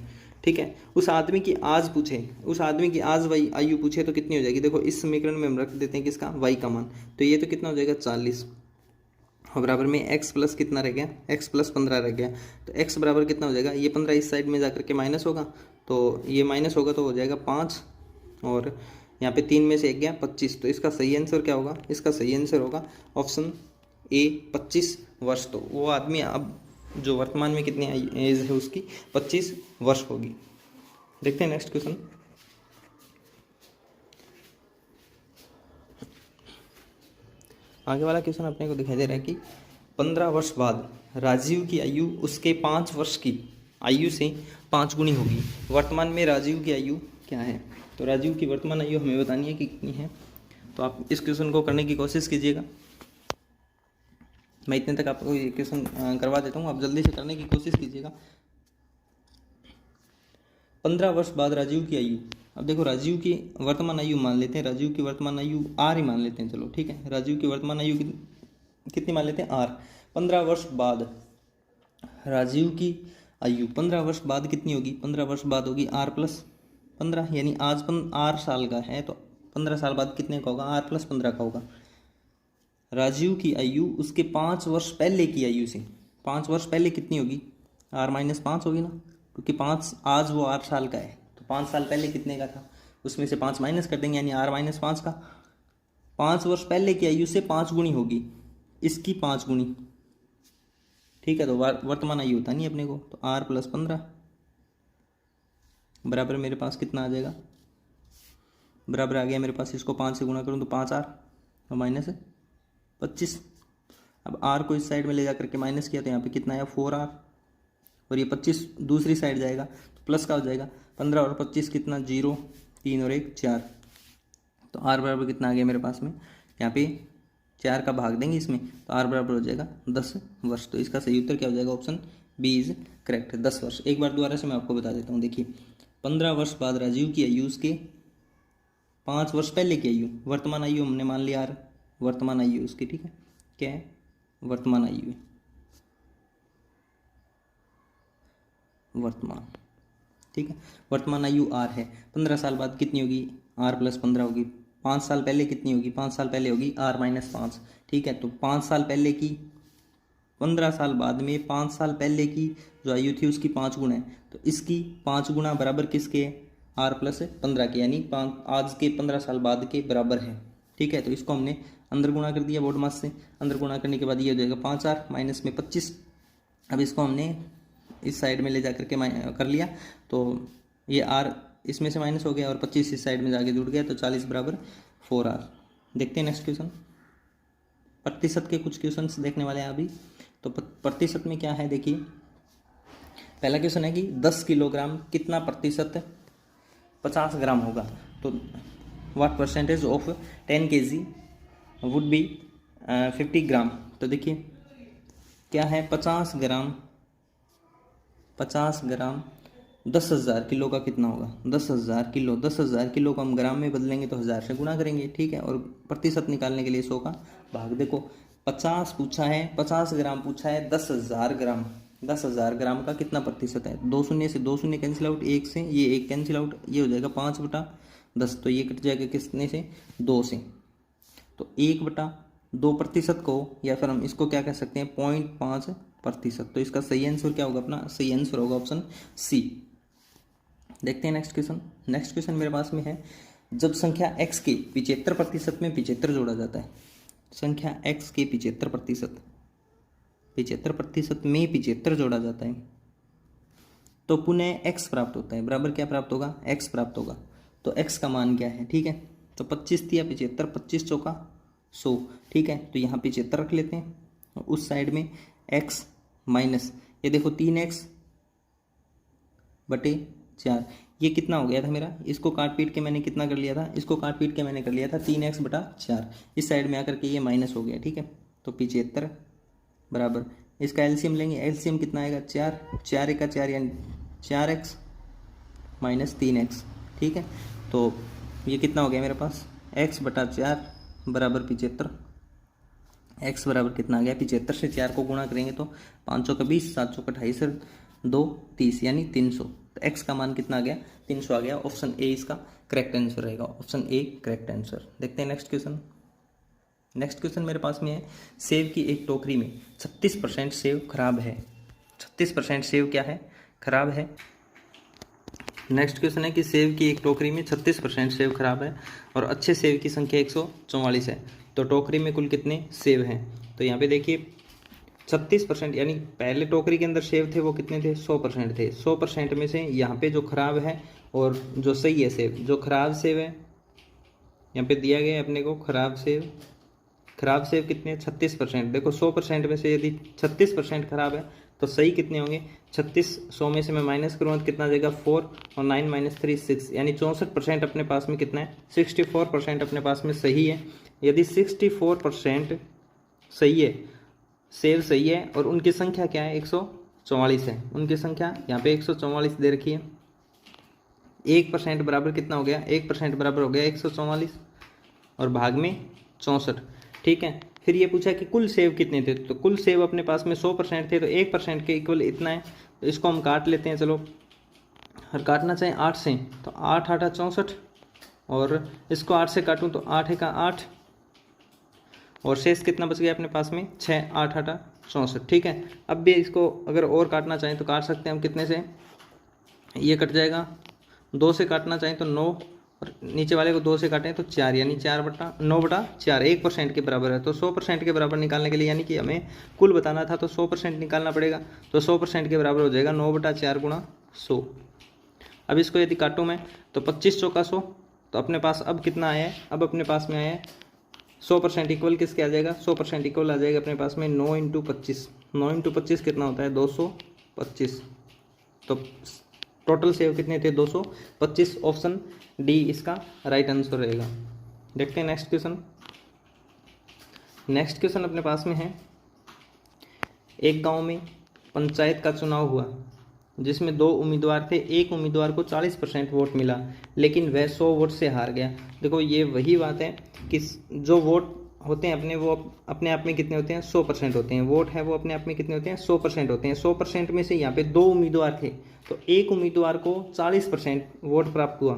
ठीक है। उस आदमी की आज पूछे, उस आदमी की आज वही आयु पूछे तो कितनी हो जाएगी। देखो इस समीकरण में हम रख देते हैं किसका, y का मान, तो ये तो कितना हो जाएगा 40 और बराबर में x प्लस कितना रह गया, x + 15 रह गया। तो x बराबर कितना हो जाएगा, ये 15 इस साइड में जाकर के माइनस होगा, तो ये माइनस होगा तो हो जाएगा 5 और यहाँ पे 3 में से 1 गया 25। तो इसका सही आंसर क्या होगा, इसका सही आंसर होगा ऑप्शन ए 25 वर्ष। तो वो आदमी अब जो वर्तमान में कितनी एज है उसकी 25 वर्ष होगी। देखते हैं नेक्स्ट क्वेश्चन। आगे वाला क्वेश्चन अपने को दिखाई दे रहा है कि 15 वर्ष बाद राजीव की आयु उसके 5 वर्ष की आयु से 5 गुनी होगी। वर्तमान में राजीव की आयु क्या है, तो राजीव की वर्तमान आयु हमें बतानी है कि कितनी है। तो आप इस क्वेश्चन को करने की कोशिश कीजिएगा। मैं इतने तक आपको ये क्वेश्चन करवा देता हूँ, आप जल्दी से करने की कोशिश कीजिएगा। 15 वर्ष बाद राजीव की आयु, अब देखो राजीव की वर्तमान आयु मान लेते हैं, राजीव की वर्तमान आयु आर ही मान लेते हैं, चलो ठीक है। राजीव की वर्तमान आयु कितनी मान लेते हैं, आर। 15 वर्ष बाद राजीव की आयु 15 वर्ष बाद कितनी होगी, 15 वर्ष बाद होगी आर प्लस 15, यानी आज आर साल का है तो 15 साल बाद कितने का होगा, आर प्लस 15 का होगा। राजीव की आयु उसके 5 वर्ष पहले की आयु से, 5 वर्ष पहले कितनी होगी, आर माइनस 5 होगी ना, क्योंकि 5 आज वो 8 साल का है तो 5 साल पहले कितने का था, उसमें से 5 माइनस कर देंगे, यानी आर माइनस 5 का। 5 वर्ष पहले की आयु से 5 गुनी होगी, इसकी 5 गुनी, ठीक है। तो वर्तमान आयु होता नहीं अपने को, तो आर प्लस 15 बराबर मेरे पास कितना आ जाएगा, बराबर आ गया मेरे पास, इसको 5 से गुणा करूँ तो 5 आर और माइनस 25। अब आर को इस साइड में ले जा करके माइनस किया तो यहाँ पे कितना आया 4 आर, और ये 25 दूसरी साइड जाएगा तो प्लस का हो जाएगा, 15 और 25 कितना 0, 3 और 1 4, तो आर बराबर कितना आ गया मेरे पास में, यहाँ पे 4 का भाग देंगे इसमें तो आर बराबर हो जाएगा 10 वर्ष। तो इसका सही उत्तर क्या हो जाएगा, ऑप्शन बी इज करेक्ट, 10 वर्ष। एक बार दोबारा से मैं आपको बता देता हूँ, देखिए 15 वर्ष बाद राजीव की आयु उसके 5 वर्ष पहले की आयु, वर्तमान आयु हमने मान लिया आर, वर्तमान आयु उसकी, ठीक है, क्या है वर्तमान आयु, वर्तमान, ठीक है, वर्तमान आयु आर है। 15 साल बाद कितनी होगी, आर प्लस 15 होगी। 5 साल पहले कितनी होगी, 5 साल पहले होगी आर माइनस 5, ठीक है। तो 5 साल पहले की, 15 साल बाद में 5 साल पहले की जो आयु थी उसकी 5 गुना है, तो इसकी 5 गुना बराबर किसके, आर प्लस 15 के, यानी आज के 15 साल बाद के बराबर है, ठीक है। तो इसको हमने अंदर गुणा कर दिया बोर्ड मास से, अंदर गुणा करने के बाद ये हो जाएगा 5 आर माइनस में 25। अब इसको हमने इस साइड में ले जा करके कर लिया तो ये आर इसमें से माइनस हो गया और 25 इस साइड में जाके जुड़ गया, तो 40 बराबर 4 आर। देखते हैं नेक्स्ट क्वेश्चन, प्रतिशत के कुछ क्वेश्चंस देखने वाले हैं अभी। तो प्रतिशत में क्या है, देखिए पहला क्वेश्चन है कि 10 किलोग्राम कितना प्रतिशत 50 ग्राम होगा, तो what percentage of 10 kg would be 50 ग्राम। तो देखिए क्या है, 50 ग्राम 10,000 किलो का कितना होगा, 10,000 किलो, 10,000 किलो को हम ग्राम में बदलेंगे तो 1000 से गुणा करेंगे, ठीक है। और प्रतिशत निकालने के लिए 100 का भाग, देखो 50 पूछा है, 50 ग्राम पूछा है, 10,000 ग्राम, 10,000 ग्राम का कितना प्रतिशत है, 2 शून्य से 2 शून्य कैंसिल आउट, 1 से ये 1 कैंसिल आउट, ये हो जाएगा 5/10, तो ये कट जाएगा कितने से, 2 से, तो 1/2 प्रतिशत को, या फिर हम इसको क्या कह सकते हैं 0.5%। तो इसका सही आंसर क्या होगा, अपना सही आंसर होगा ऑप्शन सी। देखते हैं नेक्स्ट क्वेश्चन। नेक्स्ट क्वेश्चन मेरे पास में है, जब संख्या x के 75% में 75 जोड़ा जाता है, संख्या x के 75% में 75 जोड़ा जाता है तो पुनः x प्राप्त होता है, बराबर क्या प्राप्त होगा, x प्राप्त होगा। तो x का मान क्या है, ठीक है, तो 25 दिया 75, 25 चौका 100, ठीक है। तो यहाँ 75 रख लेते हैं और उस साइड में x माइनस, ये देखो 3x/4, ये कितना हो गया था मेरा, इसको काट पीट के मैंने कितना कर लिया था, इसको काट पीट के मैंने कर लिया था 3x/4, इस साइड में आकर के ये माइनस हो गया, ठीक है। तो 75 बराबर, इसका एलसीएम लेंगे, एलसीएम कितना आएगा 4, 4 का 4 यानी 4x माइनस 3x, ठीक है। तो ये कितना हो गया मेरे पास, x/4 बराबर 75, x बराबर कितना आ गया 75 से 4 को गुणा करेंगे तो 5 चौका 20, 7 चौका 28, 2 30 यानी 300। तो x का मान कितना आ गया, 300 आ गया। ऑप्शन ए इसका करेक्ट आंसर रहेगा, ऑप्शन ए करेक्ट आंसर। देखते हैं नेक्स्ट क्वेश्चन। नेक्स्ट क्वेश्चन मेरे पास में है, सेब की एक टोकरी में 36% सेब खराब है, 36% सेब क्या है, खराब है। नेक्स्ट क्वेश्चन है कि सेब की एक टोकरी में 36% सेब खराब है और अच्छे सेब की संख्या 144 है, तो टोकरी में कुल कितने सेब हैं। तो यहाँ पे देखिए 36% यानी पहले टोकरी के अंदर सेब थे वो कितने थे, 100% थे। 100% में से यहाँ पे जो खराब है और जो सही है सेब, जो खराब सेब है यहाँ पे दिया गया है अपने को, खराब सेब कितने 36%। देखो 100% में से यदि 36% खराब है तो सही कितने होंगे, 36 100 में से मैं माइनस करूँगा तो कितना जाएगा 4 और 9 - 3 6, यानी 64% अपने पास में कितना है, 64% अपने पास में सही है। यदि 64% सही है सेव सही है और उनकी संख्या क्या है 144 है। उनकी संख्या यहाँ पे 144 दे रखी है। 1% बराबर कितना हो गया, 1% बराबर हो गया 144 और भाग में 64। ठीक है, फिर ये पूछा कि कुल सेव कितने थे, तो कुल सेव अपने पास में 100% थे, तो 1% के इक्वल इतना है। तो इसको हम काट लेते हैं, चलो, और काटना चाहें 8 से तो 8 8 64 और इसको 8 से काटूं तो 8 का 8 और शेष कितना बच गया अपने पास में 6 8 8 64। ठीक है, अब भी इसको अगर और काटना चाहें तो काट सकते हैं हम कितने से, ये कट जाएगा 2 से काटना चाहें तो 9 और नीचे वाले को 2 से काटें तो 4 यानी 9/4 1% के बराबर है। तो 100% के बराबर निकालने के लिए यानी कि हमें कुल बताना था तो 100% निकालना पड़ेगा। तो 100% के बराबर हो जाएगा 9/4 गुणा 100। अब इसको यदि काटूँ मैं तो 25 चौका 100, तो अपने पास अब कितना आया है, अब अपने पास में आया है 100% इक्वल किसके आ जाएगा, 100% इक्वल आ जाएगा अपने पास में 9 × 25। 9 × 25 कितना होता है 225। तो टोटल सेव कितने थे 225। ऑप्शन डी इसका राइट आंसर रहेगा। देखते हैं नेक्स्ट क्वेश्चन। नेक्स्ट क्वेश्चन अपने पास में है, एक गांव में पंचायत का चुनाव हुआ जिसमें 2 उम्मीदवार थे। एक उम्मीदवार को 40% वोट मिला लेकिन वह 100 वोट से हार गया। देखो ये वही बात है कि जो वोट होते हैं अपने, वो अपने आप में कितने होते हैं 100% होते हैं। वोट है वो अपने आप में कितने होते हैं 100% होते हैं। 100% में से यहाँ पे 2 उम्मीदवार थे तो एक उम्मीदवार को 40% वोट प्राप्त हुआ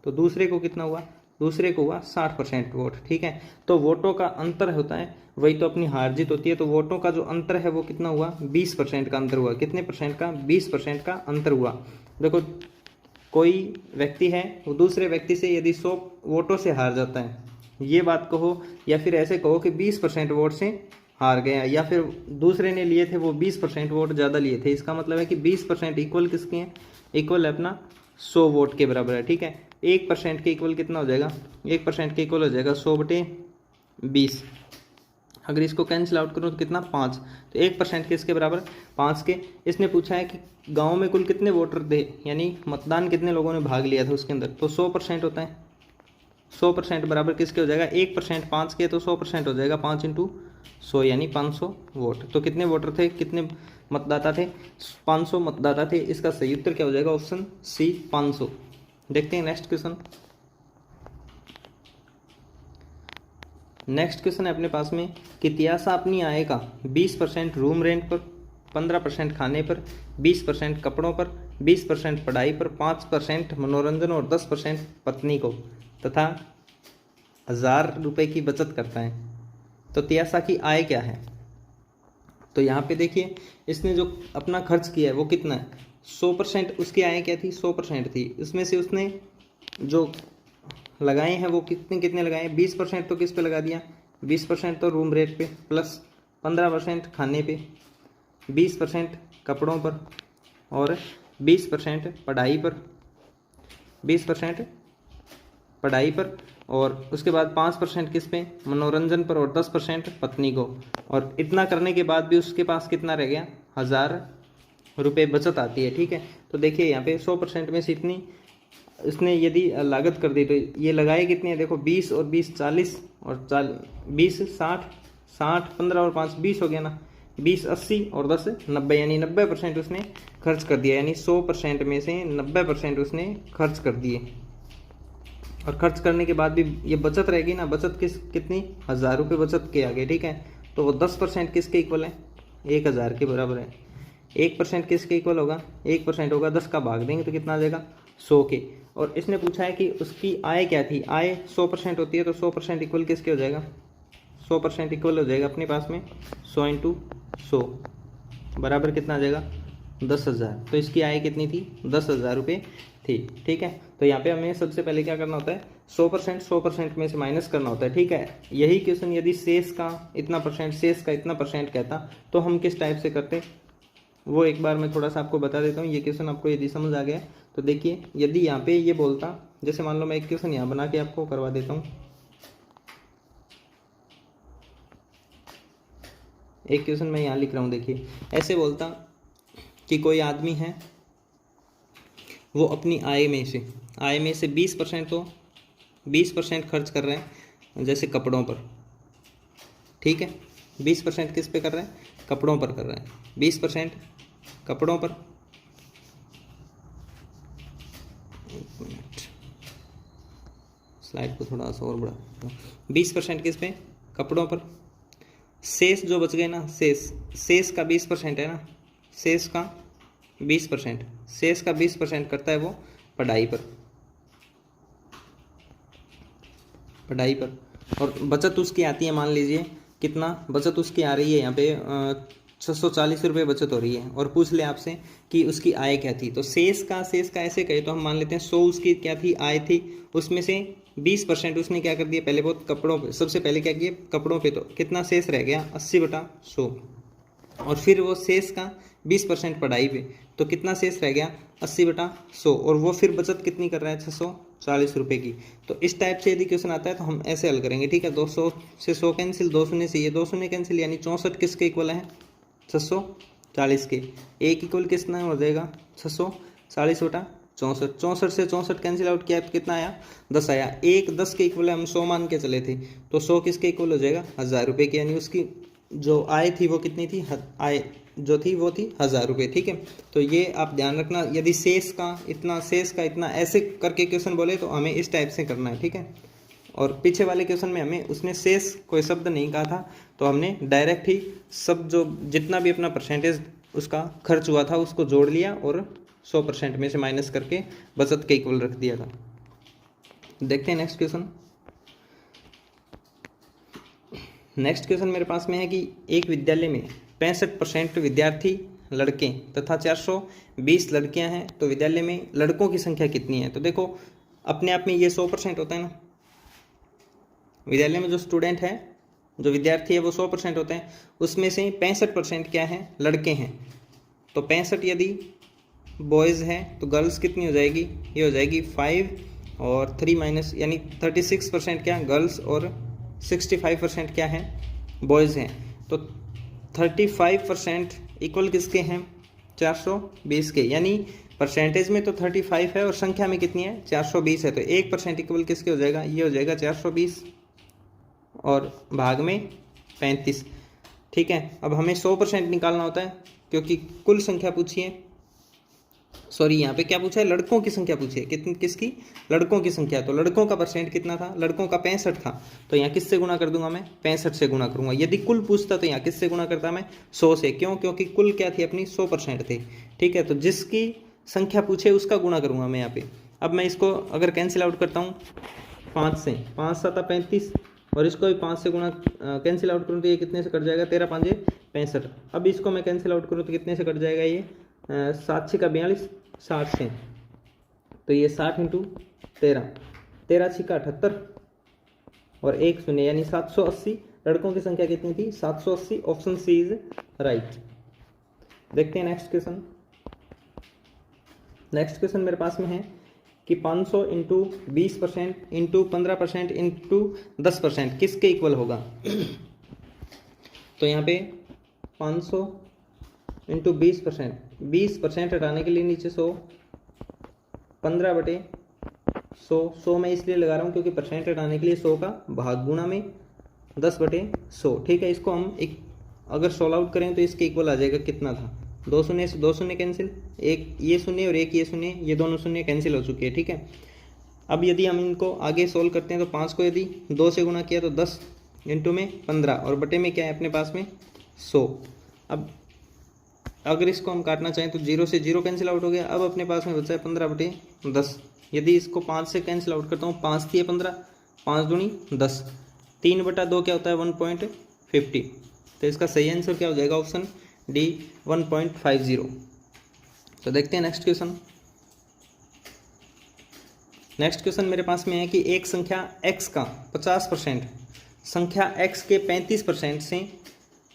तो दूसरे को कितना हुआ, दूसरे को हुआ 60% वोट। ठीक है, तो वोटों का अंतर होता है वही तो अपनी हार जीत होती है। तो वोटों का जो अंतर है वो कितना हुआ 20% का अंतर हुआ। कितने परसेंट का, 20% का अंतर हुआ। देखो कोई व्यक्ति है वो दूसरे व्यक्ति से यदि 100 वोटों से हार जाता है, ये बात कहो, या फिर ऐसे कहो कि 20% वोट से हार गया, या फिर दूसरे ने लिए थे वो 20% वोट ज़्यादा लिए थे, इसका मतलब है कि 20% इक्वल किसके हैं, इक्वल है अपना 100 वोट के बराबर है। ठीक है, 1% के इक्वल कितना हो जाएगा, 1% के इक्वल हो जाएगा 100/20। अगर इसको कैंसिल आउट करूँ तो कितना 5। तो 1% किसके बराबर 5 के। इसने पूछा है कि गांव में कुल कितने वोटर थे, यानी मतदान कितने लोगों ने भाग लिया था उसके अंदर, तो 100% होता है। 100% बराबर किसके हो जाएगा 1%, 5 के तो 100% हो जाएगा 5 × 100 यानी 500 वोट। तो कितने वोटर थे, कितने मतदाता थे, 500 मतदाता थे। इसका सही उत्तर क्या हो जाएगा, ऑप्शन सी 500। देखते हैं नेक्स्ट क्वेश्चन। नेक्स्ट क्वेश्चन है अपने पास में कि त्यासा अपनी आय का 20% रूम रेंट पर, 15% खाने पर, 20% कपड़ों पर, 20% पढ़ाई पर, 5% मनोरंजन और 10% पत्नी को तथा 1000 रुपये की बचत करता है। तो त्यासा की आय क्या है। तो यहाँ पे देखिए इसने जो अपना खर्च किया है वो कितना है 100%। उसकी आय क्या थी 100% थी। उसमें से उसने जो लगाए हैं वो कितने कितने लगाए, 20% तो किस पे लगा दिया, 20% तो रूम रेट पे, प्लस 15% खाने पे, 20% कपड़ों पर और 20% पढ़ाई पर, 20% पढ़ाई पर और उसके बाद 5% किस पे, मनोरंजन पर और 10% पत्नी को। और इतना करने के बाद भी उसके पास कितना रह गया 1000 रुपये बचत आती है। ठीक है, तो देखिए यहाँ पे 100% में से इतनी इसने यदि लागत कर दी तो ये लगाए कितने हैं, देखो 20 और 20 40 और 20 60 60 15 और 5 20 हो गया ना, 20 80 और 10 90 यानी 90% उसने खर्च कर दिया। यानी 100% में से 90% उसने खर्च कर दिए। और खर्च करने के बाद भी ये बचत रहेगी ना, बचत कितनी 1000 रुपये बचत के आगे। ठीक है, तो वो 10% किसके इक्वल है 1000 के बराबर है। 1% किसके इक्वल होगा, 1% होगा 10 का भाग देंगे तो कितना आ जाएगा 100 के। और इसने पूछा है कि उसकी आय क्या थी, आय 100% होती है तो 100% इक्वल किसके हो जाएगा, 100% इक्वल हो जाएगा अपने पास में 100 × 100 बराबर कितना आ जाएगा 10,000। तो इसकी आय कितनी थी 10,000 रुपये थी। ठीक है, तो यहाँ पे हमें सबसे पहले क्या करना होता है 100% में से माइनस करना होता है। ठीक है, यही क्वेश्चन यदि शेष का इतना परसेंट, शेष का इतना परसेंट कहता तो हम किस टाइप से करते, वो एक बार मैं थोड़ा सा आपको बता देता हूँ। ये क्वेश्चन आपको यदि समझ आ गया तो देखिए, यदि यहाँ पे ये बोलता, जैसे मान लो मैं एक क्वेश्चन यहाँ बना के आपको करवा देता हूँ। एक क्वेश्चन मैं यहाँ लिख रहा हूँ, देखिए ऐसे बोलता कि कोई आदमी है वो अपनी आय में से 20% तो 20% खर्च कर रहे हैं जैसे कपड़ों पर। ठीक है, 20% किस पे कर रहे हैं? कपड़ों पर कर रहे हैं। 20% कपड़ों पर, एक मिनट स्लाइड को थोड़ा सा और बढ़ा। 20% किस पे? कपड़ों पर। शेष जो बच गए ना, शेष का 20% है ना, शेष का 20%, शेष का 20% करता है वो पढ़ाई पर, पढ़ाई पर। और बचत उसकी आती है, मान लीजिए कितना बचत उसकी आ रही है, यहाँ पे 640 रुपये बचत हो रही है, और पूछ ले आपसे कि उसकी आय क्या थी। तो शेष का ऐसे कहे तो हम मान लेते हैं 100 उसकी क्या थी, आय थी, उसमें से 20% उसने क्या कर दिया, पहले बहुत कपड़ों पे, सबसे पहले क्या किया, कपड़ों पे। तो कितना शेष रह गया, 80/100। और फिर वो शेष का 20% पढ़ाई पे, तो कितना शेष रह गया, 80/100। और वो फिर बचत कितनी कर रहा है, 640 रुपये की। तो इस टाइप से यदि क्वेश्चन आता है तो हम ऐसे हल करेंगे, ठीक है। 200 से 100 कैंसिल, 2 शून्य से ये 2 शून्य कैंसिल, यानी 64 किसके इक्वल है, 640 के। एक इक्वल कितना हो जाएगा, 640/64। 64 से 64 कैंसिल आउट किया तो कितना आया, 10 आया। एक 10 के इक्वल हम 100 मान के चले थे, तो 100 किसके इक्वल हो जाएगा, 1000 रुपये की। यानी उसकी जो आय थी वो कितनी थी, आय जो थी वो थी 1000 रुपये, ठीक है। तो ये आप ध्यान रखना, यदि शेष का इतना ऐसे करके क्वेश्चन बोले तो हमें इस टाइप से करना है, ठीक है। और पीछे वाले क्वेश्चन में हमें उसने शेष कोई शब्द नहीं कहा था, तो हमने डायरेक्ट ही सब जो जितना भी अपना परसेंटेज उसका खर्च हुआ था उसको जोड़ लिया और 100% में से माइनस करके बचत के इक्वल रख दिया था। देखते हैं नेक्स्ट क्वेश्चन। नेक्स्ट क्वेश्चन मेरे पास में है कि एक विद्यालय में 65% विद्यार्थी लड़के तथा 420 लड़कियां हैं, तो विद्यालय में लड़कों की संख्या कितनी है। तो देखो अपने आप में ये 100% होता है ना, विद्यालय में जो स्टूडेंट है, जो विद्यार्थी है वो 100% होते हैं, उसमें से 65% क्या है, लड़के हैं। तो 65 यदि बॉयज़ है तो गर्ल्स कितनी हो जाएगी, ये हो जाएगी 5 और 3 माइनस, यानी 36% क्या गर्ल्स और 65% क्या है, बॉयज़ हैं। तो 35% इक्वल किसके हैं, 420 के। यानी परसेंटेज में तो 35 है और संख्या में कितनी है, 420 है। तो 1% इक्वल किसके हो जाएगा, ये हो जाएगा 420 और भाग में 35, ठीक है। अब हमें 100% निकालना होता है क्योंकि कुल संख्या पूछी है, सॉरी यहाँ पे क्या पूछा है, लड़कों की संख्या पूछी है। कितनी, किसकी, लड़कों की संख्या। तो लड़कों का परसेंट कितना था, लड़कों का 65 था, तो यहाँ किससे गुना कर दूंगा मैं, 65 से गुना करूंगा। यदि कुल पूछता तो यहाँ किससे गुना करता मैं, 100 से। क्यों, क्योंकि कुल क्या थी अपनी, 100% थी, ठीक है। तो जिसकी संख्या पूछे उसका गुना करूंगा मैं यहाँ पे। अब मैं इसको अगर कैंसिल आउट करता हूँ 5 से, 5 7 35, और इसको भी 5 से गुना कैंसिल आउट करूँ तो ये कितने से कट जाएगा, 13 5 65। अब इसको मैं कैंसिल आउट करूँ तो कितने से कट जाएगा, ये 7 6 42, 60 से। तो ये 60 × 13, 13 6 78 और 1 शून्य, यानी 780। लड़कों की संख्या कितनी थी, 780। Option C is right. देखते हैं नेक्स्ट क्वेश्चन। नेक्स्ट क्वेश्चन मेरे पास में है कि 500 × 20% × 15% × 10% किसके इक्वल होगा। तो यहाँ पे 500 × 20%, 20% हटाने के लिए नीचे 100, 15/100, 100 मैं इसलिए लगा रहा हूँ क्योंकि परसेंट हटाने के लिए 100 का भाग गुणा में 10/100, ठीक है। इसको हम एक अगर सोल्व आउट करें तो इसके इक्वल आ जाएगा, कितना था, 2 शून्य से 2 शून्य कैंसिल, एक ये शून्य और एक ये शून्य, ये दोनों शून्य कैंसिल हो चुके हैं, ठीक है। अब यदि हम इनको आगे सोल्व करते हैं तो 5 को यदि 2 से गुणा किया तो 10 इंटू में 15 और बटे में क्या है अपने पास में 100। अब अगर इसको हम काटना चाहें तो 0 से 0 कैंसिल आउट हो गया। अब अपने पास में बचा है 15/10। यदि इसको 5 से कैंसिल आउट करता हूँ, 5 थी 15, 5 दूनी 10, 3/2 क्या होता है 1.50। तो इसका सही आंसर क्या हो जाएगा, ऑप्शन डी 1.50। तो देखते हैं नेक्स्ट क्वेश्चन। नेक्स्ट क्वेश्चन मेरे पास में है कि एक संख्या x का 50% संख्या x के 35% से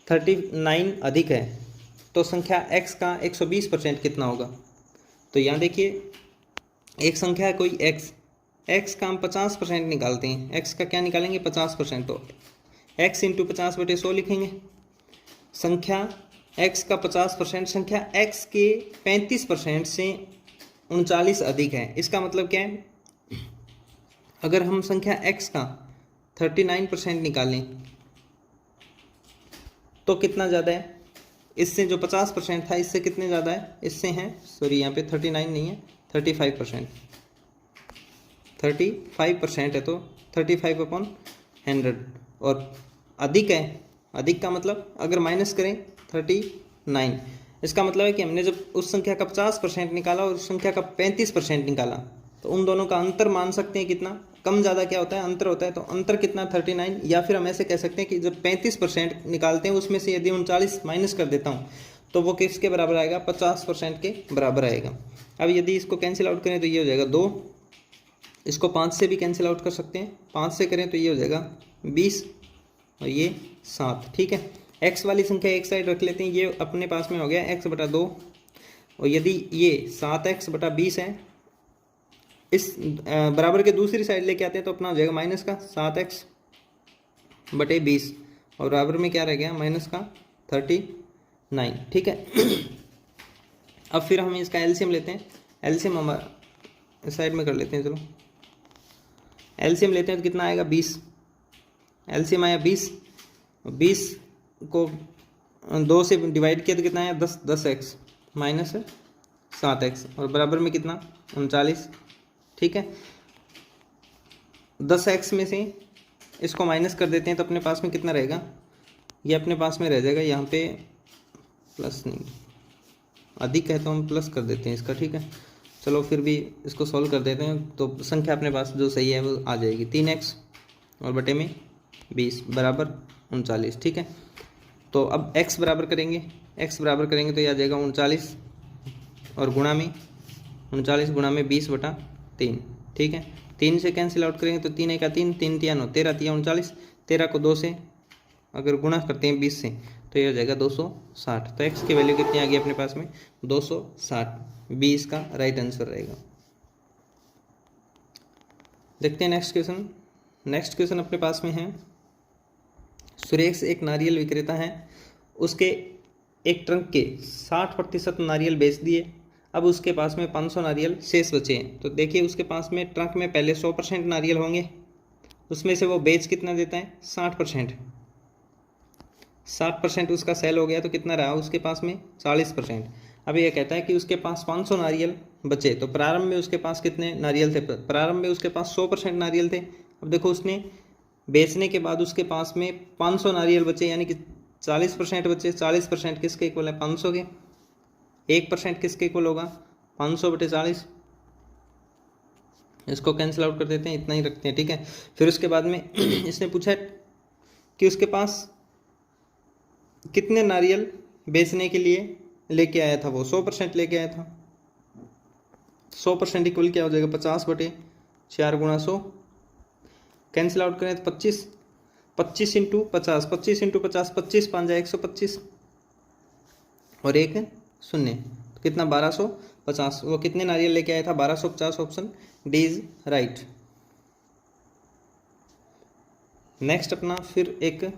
39 अधिक है, तो संख्या x का 120% कितना होगा। तो यहाँ देखिए एक संख्या है कोई x का हम 50% निकालते हैं, x का क्या निकालेंगे 50%, तो x × 50/100 लिखेंगे। संख्या x का 50% संख्या x के 35% से 39 अधिक है। इसका मतलब क्या है, अगर हम संख्या x का 39% निकालें तो कितना ज़्यादा है, इससे जो 50% था इससे कितने ज़्यादा है, इससे हैं सॉरी यहाँ पे 39 नहीं है 35%, 35% है तो 35/100 और अधिक है, अधिक का मतलब अगर माइनस करें 39, इसका मतलब है कि हमने जब उस संख्या का 50% निकाला और उस संख्या का 35% निकाला तो उन दोनों का अंतर मान सकते हैं कितना, कम ज़्यादा क्या होता है, अंतर होता है, तो अंतर कितना 39, या फिर हम ऐसे कह सकते हैं कि जब 35% निकालते हैं उसमें से यदि 39 माइनस कर देता हूँ तो वो किसके बराबर आएगा, 50% के बराबर आएगा। अब यदि इसको कैंसिल आउट करें तो ये हो जाएगा 2, इसको 5 से भी कैंसिल आउट कर सकते हैं, 5 से करें तो ये हो जाएगा 20 और ये 7। ठीक है, x वाली संख्या एक साइड रख लेते हैं, ये अपने पास में हो गया x/2 और यदि ये 7x/20 है, इस बराबर के दूसरी साइड लेके आते हैं तो अपना हो जाएगा माइनस का 7x/20 और बराबर में क्या रह गया, माइनस का 39। ठीक है, अब फिर हम इसका एलसीएम लेते हैं, एलसीएम हमारा इस साइड में कर लेते हैं, चलो एलसीएम लेते हैं तो कितना आएगा 20, एलसीएम आया 20, 20 को 2 से डिवाइड किया तो कितना आया 10x माइनस 7x और बराबर में कितना 39। ठीक है, 10x में से इसको माइनस कर देते हैं तो अपने पास में कितना रहेगा, ये अपने पास में रह जाएगा, यहाँ पे प्लस नहीं, अधिक है तो हम प्लस कर देते हैं इसका। ठीक है, चलो फिर भी इसको सॉल्व कर देते हैं तो संख्या अपने पास जो सही है वो आ जाएगी 3x और बटे में 20 बराबर 39। ठीक है, तो अब x बराबर करेंगे, x बराबर करेंगे तो ये आ जाएगा 39 और गुणा में 39 गुणा में 20/3। ठीक है, 3 से कैंसिल आउट करेंगे तो 3 1 3, 3 3 9, 13 3 39, 13 को 2 से अगर गुणा करते हैं 20 से तो ये हो जाएगा 260। तो x की वैल्यू कितनी आ गई अपने पास में 260, 20 का राइट आंसर रहेगा। देखते हैं नेक्स्ट क्वेश्चन। नेक्स्ट क्वेश्चन अपने पास में है, सुरेश एक नारियल विक्रेता है, उसके एक ट्रक के 60% नारियल बेच दिए, अब उसके पास में 500 नारियल शेष बचे हैं। तो देखिए उसके पास में ट्रक में पहले 100% नारियल होंगे, उसमें से वो बेच कितना देता है 60%, 60% उसका सेल हो गया तो कितना रहा उसके पास में 40%। अब ये कहता है कि उसके पास 500 नारियल बचे, तो प्रारंभ में उसके पास कितने नारियल थे, प्रारंभ में उसके पास 100% नारियल थे। अब देखो उसने बेचने के बाद उसके पास में 500 नारियल बचे, यानी कि 40% बचे। 40% किसके इक्वल है 500 के, 1% किसके इक्वल होगा 500/40, इसको कैंसिल आउट कर देते हैं, इतना ही रखते हैं। ठीक है, फिर उसके बाद में इसने पूछा कि उसके पास कितने नारियल बेचने के लिए लेके आया था, वो 100% लेके आया था। 100% इक्वल क्या हो जाएगा 50/4 गुणा 100, कैंसिल आउट करें तो 25, 25 × 50, 25 × 50, 25 5 जाए 125 और एक शून्य, तो कितना 1250। वो कितने नारियल लेके आया था 1250, option D is right. Next अपना फिर एक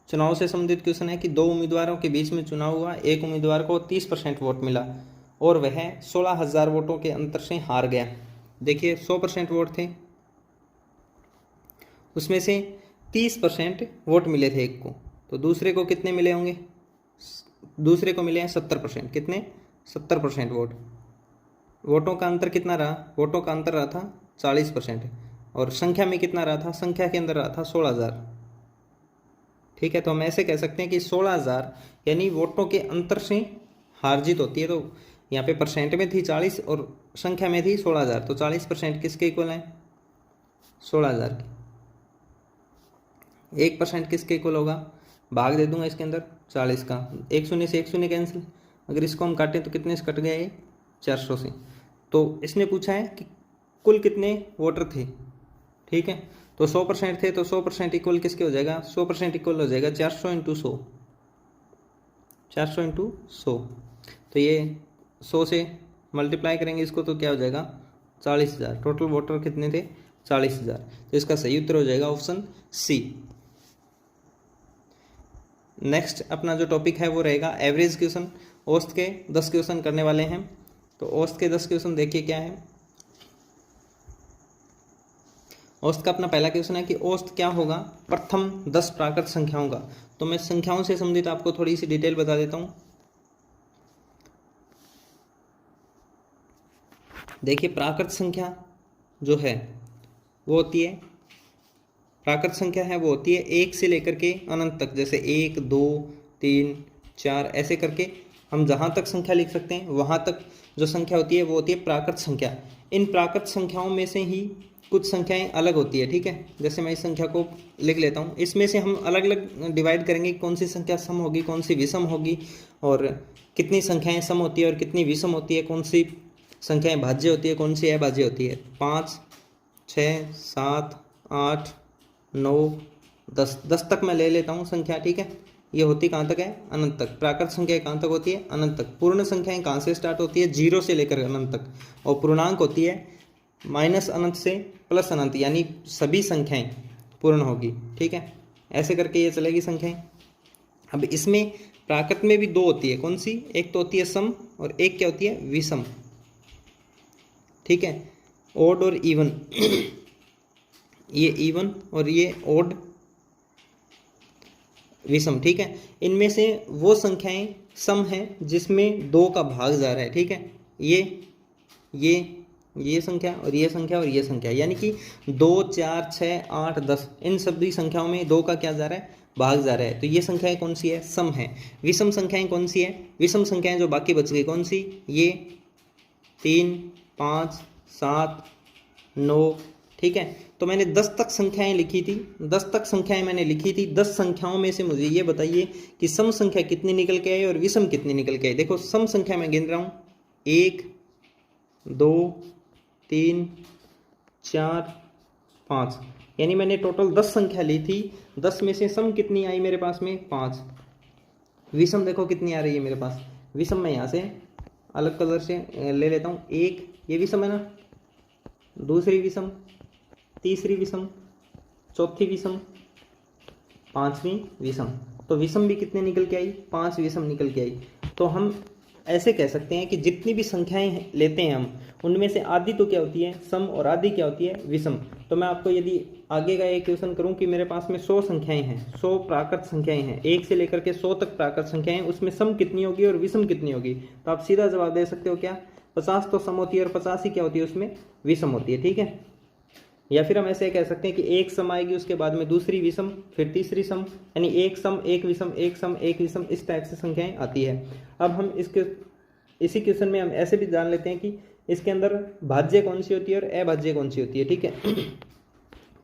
चुनाव से संबंधित क्वेश्चन है कि 2 उम्मीदवारों के बीच में चुनाव हुआ, एक उम्मीदवार को 30% वोट मिला और वह 16,000 वोटों के अंतर से हार गया। देखिए 100% वोट थे, उसमें से 30% वोट मिले थे एक को, तो दूसरे को कितने मिले होंगे, दूसरे को मिले हैं 70%, कितने 70% वोट। वोटों का अंतर कितना रहा, वोटों का अंतर रहा था 40% और संख्या में कितना रहा था, संख्या के अंदर रहा था 16,000। ठीक है, तो हम ऐसे कह सकते हैं कि 16,000 यानी वोटों के अंतर से हार जीत होती है। तो यहाँ पे परसेंट में थी 40 और संख्या में थी 16,000, तो 40% किसके इक्वल है 16,000 की। 1% किसके इक्वल होगा, भाग दे दूंगा इसके अंदर 40 का, 1 शून्य से 1 शून्य कैंसिल, अगर इसको हम काटें तो कितने से कट गया ये 400 से। तो इसने पूछा है कि कुल कितने वोटर थे। ठीक है, तो 100% थे, तो 100% इक्वल किसके हो जाएगा, 100% इक्वल हो जाएगा 400 × 100, 400 × 100। तो ये 100 से मल्टीप्लाई करेंगे इसको तो क्या हो जाएगा 40,000। टोटल वोटर कितने थे 40,000, तो इसका सही उत्तर हो जाएगा ऑप्शन सी। नेक्स्ट अपना जो टॉपिक है वो रहेगा एवरेज क्वेश्चन। औसत के 10 क्वेश्चन करने वाले हैं, तो औसत के 10 क्वेश्चन देखिए क्या है। औसत का अपना पहला क्वेश्चन है कि औसत क्या होगा प्रथम 10 प्राकृत संख्याओं का। तो मैं संख्याओं से संबंधित आपको थोड़ी सी डिटेल बता देता हूँ। देखिए प्राकृत संख्या जो है वो होती है, प्राकृत संख्या है वो होती है 1 से लेकर के अनंत तक, जैसे 1 2 3 4 ऐसे करके हम जहाँ तक संख्या लिख सकते हैं वहाँ तक जो संख्या होती है वो होती है प्राकृत संख्या। इन प्राकृत संख्याओं में से ही कुछ संख्याएं अलग होती है, ठीक है। जैसे मैं इस संख्या को लिख लेता हूँ, इसमें से हम अलग अलग डिवाइड करेंगे कौन सी संख्या सम होगी कौन सी विषम होगी, और कितनी संख्याएं सम होती है और कितनी विषम होती है, कौन सी संख्याएं भाज्य होती है कौन सी अभाज्य होती है। 5 6 7 8 9 10 10 तक मैं ले लेता हूँ संख्या, ठीक है। ये होती कहाँ तक है, अनंत तक। प्राकृत संख्या कहाँ तक होती है, अनंत तक। पूर्ण संख्याएं कहाँ से स्टार्ट होती है, 0 से लेकर अनंत तक, और पूर्णांक होती है माइनस अनंत से प्लस अनंत, यानी सभी संख्याएं पूर्ण होगी, ठीक है। ऐसे करके ये चलेगी संख्याएं। अब इसमें प्राकृत में भी दो होती है, कौन सी, एक तो होती है सम और एक क्या होती है, विषम, ठीक है, ओड और इवन। ये इवन और ये ओड विषम, ठीक है। इनमें से वो संख्याएं सम है जिसमें 2 का भाग जा रहा है, ठीक है। ये संख्या और ये संख्या और ये संख्या, यानी कि 2 4 6 8 10 इन सभी संख्याओं में 2 का क्या जा रहा है, भाग जा रहा है। तो ये संख्याएं कौन सी है, सम है। विषम संख्याएं कौन सी है, विषम संख्याएं जो बाकी बच गई कौन सी, ये 3 5 7 9, ठीक है। तो मैंने 10 तक संख्याएं लिखी थी, 10 तक संख्याएं मैंने लिखी थी। 10 संख्याओं में से मुझे ये बताइए कि सम संख्या कितनी निकल के आई और विषम कितनी निकल के आई। देखो सम संख्या मैं गिन रहा हूँ 1 2 3 4 5, यानी मैंने टोटल 10 संख्या ली थी। 10 में से सम कितनी आई मेरे पास में, 5। विषम देखो कितनी आ रही है मेरे पास। विषम मैं यहाँ से अलग कलर से ले लेता हूँ। 1 ये विषम है ना, दूसरी विषम, तीसरी विषम, चौथी विषम, पांचवी विषम। तो विषम भी कितने निकल के आई, 5 विषम निकल के आई। तो हम ऐसे कह सकते हैं कि जितनी भी संख्याएं लेते हैं हम, उनमें से आधी तो क्या होती है, सम, और आधी क्या होती है, विषम। तो मैं आपको यदि आगे का एक क्वेश्चन करूं कि मेरे पास में 100 संख्याएं हैं, 100 प्राकृत संख्याएं हैं, 1 से लेकर के 100 तक प्राकृत संख्याएं, उसमें सम कितनी होगी और विषम कितनी होगी। तो आप सीधा जवाब दे सकते हो क्या, 50 तो सम होती है और 50 ही क्या होती है, उसमें विषम होती है, ठीक है। या फिर हम ऐसे कह सकते हैं कि एक सम आएगी, उसके बाद में दूसरी विषम, फिर तीसरी सम, यानी एक सम एक विषम एक सम एक विषम, इस टाइप से संख्याएं आती है। अब हम इसी क्वेश्चन में हम ऐसे भी जान लेते हैं कि इसके अंदर भाज्य कौन सी होती है और अभाज्य कौन सी होती है, ठीक है।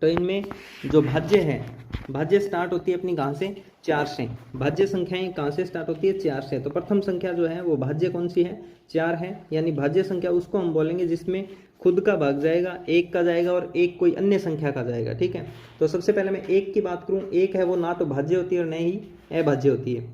तो इनमें जो भाज्य है, भाज्य स्टार्ट होती है अपनी कहाँ से, 4 से। भाज्य संख्याएं कहाँ से स्टार्ट होती है, 4 से। तो प्रथम संख्या जो है वो भाज्य कौन सी है, 4 है। यानी भाज्य संख्या उसको हम बोलेंगे जिसमें खुद का भाग जाएगा, 1 का जाएगा और 1 कोई अन्य संख्या का जाएगा, ठीक है। तो सबसे पहले मैं 1 की बात करूं, 1 है वो ना तो भाज्य होती है और न ही अभाज्य होती है।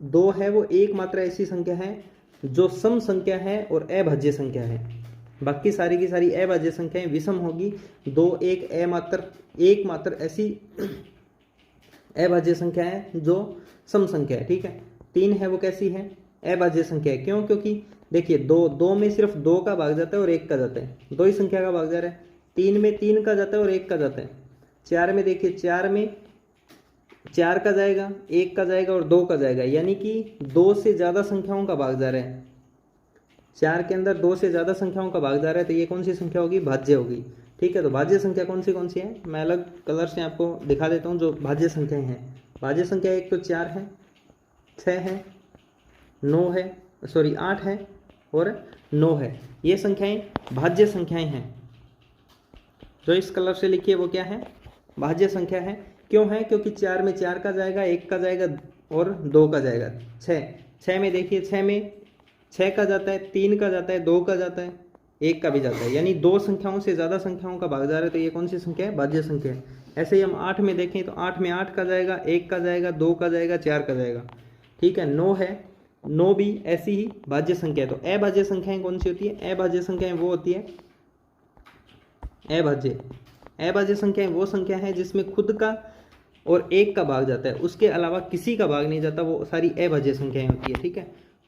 2 है वो एकमात्र ऐसी संख्या है जो सम संख्या है और अभाज्य संख्या है। बाकी सारी की सारी अभाज्य संख्याएं विषम होगी। 2 एकमात्र ऐसी अभाज्य संख्या है जो सम संख्या है, ठीक है। 3 है वो कैसी है, अभाज्य संख्या है। क्यों, क्योंकि देखिए 2 में सिर्फ 2 का भाग जाता है और 1 का जाता है, 2 ही संख्या का भाग जा रहा है। 3 में 3 का जाता है और 1 का जाता है। 4 में देखिए 4 में 4 का जाएगा, 1 का जाएगा और 2 का जाएगा, यानी कि 2 से ज़्यादा संख्याओं का भाग जा रहा है। 4 के अंदर 2 से ज़्यादा संख्याओं का भाग जा रहा है, तो ये कौन सी संख्या होगी, भाज्य होगी, ठीक है। तो भाज्य संख्या कौन सी है, मैं अलग कलर से आपको दिखा देता हूँ जो भाज्य संख्याएं हैं। भाज्य संख्या एक तो 4 है, 6 है, 9 है, 8 है और 9 है। ये संख्याएं भाज्य संख्याएं हैं। जो इस कलर से लिखी है वो क्या है, भाज्य संख्या है। क्यों है, क्योंकि 4 में 4 का जाएगा, 1 का जाएगा और 2 का जाएगा। 6 में देखिए 6 में 6 का जाता है, 3 का जाता है, 2 का जाता है, 1 का भी जाता है, यानी 2 संख्याओं से ज़्यादा संख्याओं का भाग जा रहा है। तो ये कौन सी संख्या है, भाज्य संख्या है। ऐसे ही हम 8 में देखें तो 8 में 8 का जाएगा, 1 का जाएगा, 2 का जाएगा, 4 का जाएगा, ठीक है। 9 है, 9 भी ऐसी ही भाज्य संख्या है। तो अभाज्य संख्याएं कौन सी होती है, अभाज्य संख्याएं वो होती है अभाज्य संख्याएं वो संख्या है जिसमें खुद का और 1 का भाग जाता है, उसके अलावा किसी का भाग नहीं जाता, वो सारी अभाज्य संख्याएं होती है, ठीक है।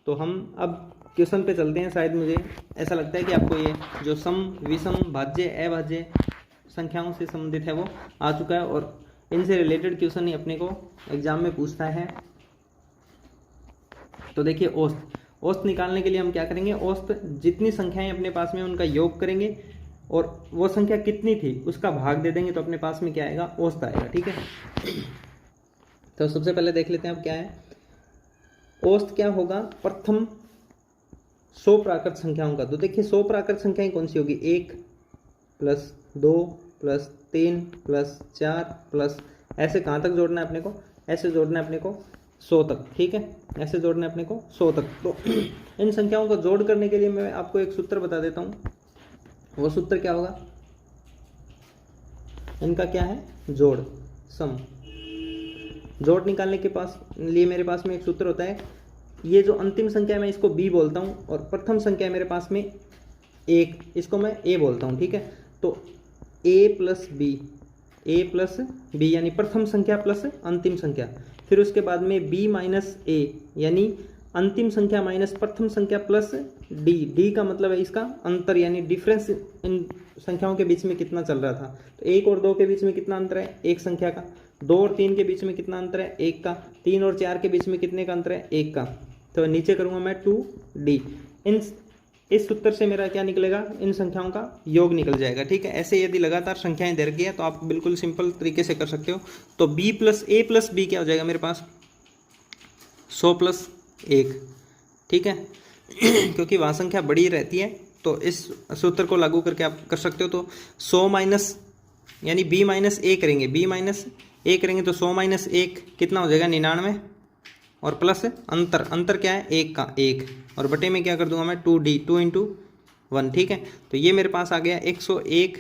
तो हम अब क्वेश्चन पे चलते हैं। शायद मुझे ऐसा लगता है कि आपको ये जो सम, विषम, भाज्य, अभाज्य संख्याओं से संबंधित है वो आ चुका है और इनसे रिलेटेड क्वेश्चन ही अपने को एग्जाम में पूछता है। तो देखिए औसत निकालने के लिए हम क्या करेंगे, औसत जितनी संख्याएं अपने पास में उनका योग करेंगे और वो संख्या कितनी थी उसका भाग दे देंगे, तो अपने पास में क्या आएगा, औसत आएगा। ठीक है, तो सबसे पहले देख लेते हैं अब क्या है औसत। क्या होगा, प्रथम 100 प्राकृत संख्याओं का। तो देखिए 100 प्राकृत संख्याएं कौन सी होगी, 1 प्लस 2 प्लस 3 प्लस 4 प्लस, ऐसे कहाँ तक जोड़ना है अपने को, ऐसे जोड़ना है अपने को 100 तक। ठीक है, ऐसे जोड़ना है अपने को 100 तक। तो इन संख्याओं को जोड़ करने के लिए मैं आपको एक सूत्र बता देता हूँ। वो सूत्र क्या होगा, इनका क्या है, जोड़, सम। जोड़ निकालने के लिए मेरे पास में एक सूत्र होता है। ये जो अंतिम संख्या है मैं इसको b बोलता हूँ और प्रथम संख्या है मेरे पास में 1, इसको मैं a बोलता हूँ। ठीक है, तो a प्लस b यानी प्रथम संख्या प्लस अंतिम संख्या, फिर उसके बाद में b माइनस a यानी अंतिम संख्या माइनस प्रथम संख्या प्लस d का मतलब है इसका अंतर यानी डिफरेंस, इन संख्याओं के बीच में कितना चल रहा था। तो 1 और 2 के बीच में कितना अंतर है, एक संख्या का। 2 और 3 के बीच में कितना अंतर है, 1 का। 3 और 4 के बीच में कितने का अंतर है, 1 का। तो नीचे करूंगा मैं 2d। इस सूत्र से मेरा क्या निकलेगा, इन संख्याओं का योग निकल जाएगा। ठीक है, ऐसे यदि लगातार संख्याएं दे रखी है तो आप बिल्कुल सिंपल तरीके से कर सकते हो। तो b plus a plus b क्या हो जाएगा मेरे पास, 100 प्लस 1। ठीक है क्योंकि वहाँ संख्या बड़ी रहती है तो इस सूत्र को लागू करके आप कर सकते हो। तो 100 माइनस यानी b माइनस a करेंगे, b माइनस a करेंगे तो 100 माइनस 1 कितना हो जाएगा, 99 और प्लस अंतर क्या है, 1 का 1 और बटे में क्या कर दूंगा मैं 2d, 2 इंटू 1। ठीक है, तो ये मेरे पास आ गया 101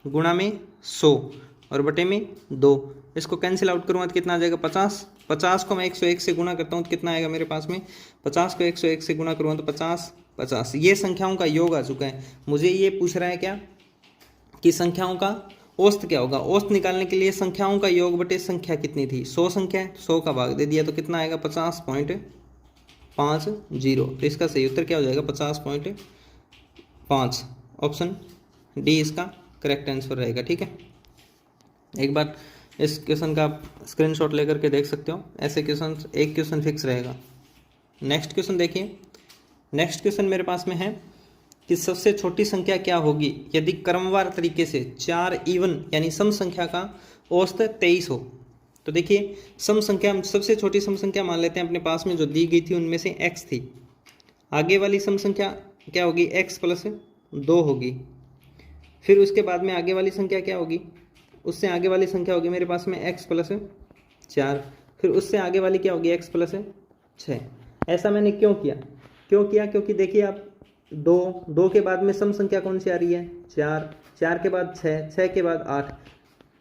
गुणा में 100 और बटे में 2। इसको कैंसिल आउट करूँगा तो कितना आ जाएगा, 50। 50 को मैं 101 से गुणा करता हूँ तो कितना आएगा मेरे पास में, 50 को 101 से गुणा करूँगा तो 50। ये संख्याओं का योग आ चुका है। मुझे ये पूछ रहा है क्या कि संख्याओं का औसत क्या होगा। औसत निकालने के लिए संख्याओं का योग बटे संख्या कितनी थी, 100 संख्या है, 100 का भाग दे दिया तो कितना आएगा, 50.50। तो इसका सही उत्तर क्या हो जाएगा, 50.5। ऑप्शन डी इसका करेक्ट आंसर रहेगा। ठीक है, एक बार इस क्वेश्चन का आप स्क्रीनशॉट लेकर के देख सकते हो। ऐसे क्वेश्चन, एक क्वेश्चन फिक्स रहेगा। नेक्स्ट क्वेश्चन देखिए। नेक्स्ट क्वेश्चन मेरे पास में है कि सबसे छोटी संख्या क्या होगी यदि क्रमवार तरीके से 4 इवन यानी सम संख्या का औसत 23 हो। तो देखिए सम संख्या, सबसे छोटी सम संख्या मान लेते हैं अपने पास में जो दी गई थी उनमें से x थी। आगे वाली सम संख्या क्या होगी, x प्लस 2 होगी। फिर उसके बाद में आगे वाली संख्या क्या होगी, उससे आगे वाली संख्या होगी मेरे पास में x प्लस 4। फिर उससे आगे वाली क्या होगी, x प्लस 6। ऐसा मैंने क्यों किया, क्योंकि देखिए आप 2 के बाद में सम संख्या कौन सी आ रही है, 4 के बाद 6 के बाद 8।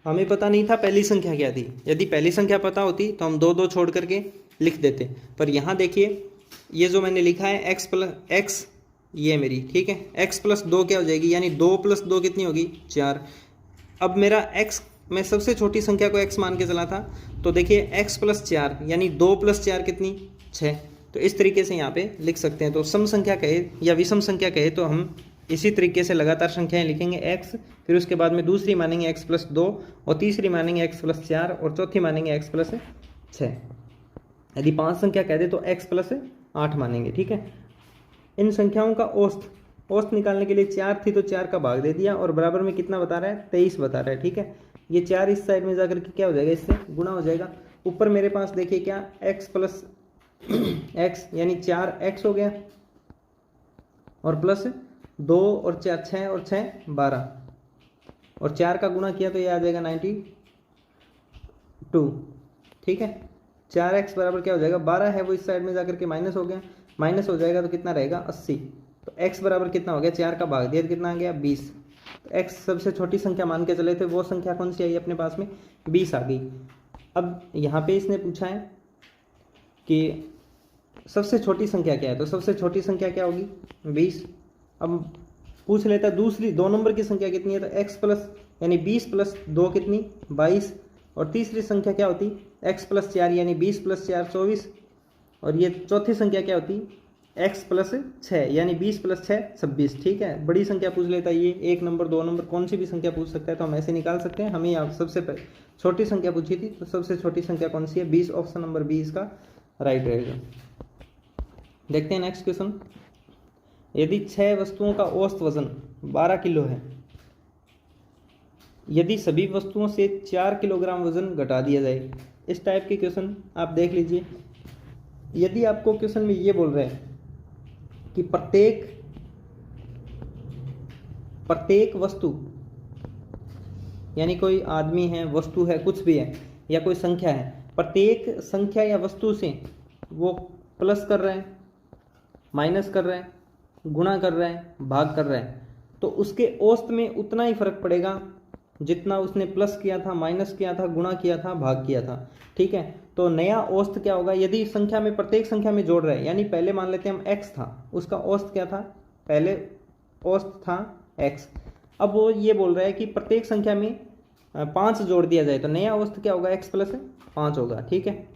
हमें पता नहीं था पहली संख्या क्या थी। यदि पहली संख्या पता होती तो हम 2 छोड़ करके लिख देते। पर यहाँ देखिए ये जो मैंने लिखा है x प्लस x, ये मेरी, ठीक है, x प्लस 2 क्या हो जाएगी, यानी 2 प्लस 2 कितनी होगी, 4। अब मेरा x, मैं सबसे छोटी संख्या को x मान के चला था तो देखिए x प्लस 4 यानी 2 प्लस 4 कितनी, 6। तो इस तरीके से यहाँ पे लिख सकते हैं। तो सम संख्या कहे या विषम संख्या कहे तो हम इसी तरीके से लगातार संख्याएं लिखेंगे x, फिर उसके बाद में दूसरी मानेंगे x प्लस 2 और तीसरी मानेंगे x प्लस 4 और चौथी मानेंगे x प्लस 6। यदि 5 संख्या कह दे तो x प्लस 8 मानेंगे। ठीक है, इन संख्याओं का औसत निकालने के लिए 4 थी तो 4 का भाग दे दिया और बराबर में कितना बता रहा है, 23 बता रहा है। ठीक है, ये 4 इस साइड में जाकर के क्या हो जाएगा, इससे गुणा हो जाएगा। ऊपर मेरे पास देखिए क्या, x प्लस x यानी 4x हो गया और प्लस 2 और 4 6 और 6 12 और 4 का गुणा किया तो ये आ जाएगा 92। ठीक है, 4x बराबर क्या हो जाएगा, 12 है वो इस साइड में जाकर के माइनस हो गया, माइनस हो जाएगा तो कितना रहेगा, 80। तो x बराबर कितना हो गया, 4 का भाग दिया तो कितना आ गया, 20। तो x सबसे छोटी संख्या मान के चले थे, वो संख्या कौन सी आई अपने पास में, 20 आ गई। अब यहाँ पे इसने पूछा है कि सबसे छोटी संख्या क्या है, तो सबसे छोटी संख्या क्या होगी, 20। अब पूछ लेता दूसरी 2 नंबर की संख्या कितनी है, तो x प्लस यानी 20 प्लस 2 कितनी, 22। और तीसरी संख्या क्या होती, x प्लस 4 यानी 20 प्लस 4 24। और ये चौथी संख्या क्या होती, x प्लस 6 यानी 20 प्लस 6 26। ठीक है, बड़ी संख्या पूछ लेता है ये, 1 नंबर 2 नंबर कौन सी भी संख्या पूछ सकता है, तो हम ऐसे निकाल सकते हैं। हमें यहाँ सबसे छोटी संख्या पूछी थी, तो सबसे छोटी संख्या कौन सी है, 20। ऑप्शन नंबर बी इसका राइट रहेगा। देखते हैं नेक्स्ट क्वेश्चन। यदि 6 वस्तुओं का औसत वजन 12 किलो है, यदि सभी वस्तुओं से 4 किलोग्राम वजन घटा दिया जाए। इस टाइप के क्वेश्चन आप देख लीजिए। यदि आपको क्वेश्चन में ये बोल रहे हैं कि प्रत्येक वस्तु यानी कोई आदमी है, वस्तु है, कुछ भी है, या कोई संख्या है, प्रत्येक संख्या या वस्तु से वो प्लस कर रहे हैं, माइनस कर रहे हैं, गुणा कर रहे हैं, भाग कर रहे हैं, तो उसके औसत में उतना ही फर्क पड़ेगा जितना उसने प्लस किया था, माइनस किया था, गुणा किया था, भाग किया था। ठीक है, तो नया औसत क्या होगा, यदि संख्या में प्रत्येक संख्या में जोड़ रहे हैं, यानी पहले मान लेते हैं हम x था, उसका औसत क्या था, पहले औसत था x। अब वो ये बोल रहा है कि प्रत्येक संख्या में 5 जोड़ दिया जाए तो नया औसत क्या होगा, x प्लस 5 होगा। ठीक है,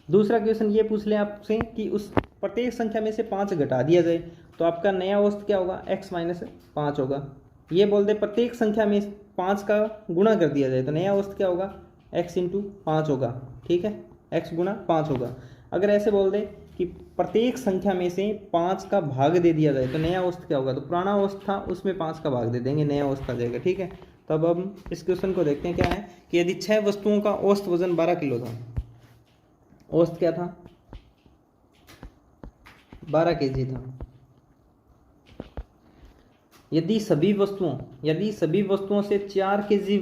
दूसरा क्वेश्चन ये पूछ ले आपसे कि उस प्रत्येक संख्या में से 5 घटा दिया जाए तो आपका नया औसत क्या होगा, x माइनस 5 होगा। ये बोल दे प्रत्येक संख्या में 5 का गुणा कर दिया जाए तो नया औसत क्या होगा, x इंटू 5 होगा। ठीक है, x गुणा 5 होगा। अगर ऐसे बोल दे कि प्रत्येक संख्या में से 5 का भाग दे दिया जाए तो नया औसत क्या होगा, तो पुराना औसत था उसमें 5 का भाग दे देंगे, नया औसत आ जाएगा। ठीक है, तब हम इस क्वेश्चन को देखते हैं। क्या है कि यदि 6 वस्तुओं का औसत वजन 12 किलो था, औसत क्या था, 12 केजी था। यदि सभी वस्तुओं से 4 केजी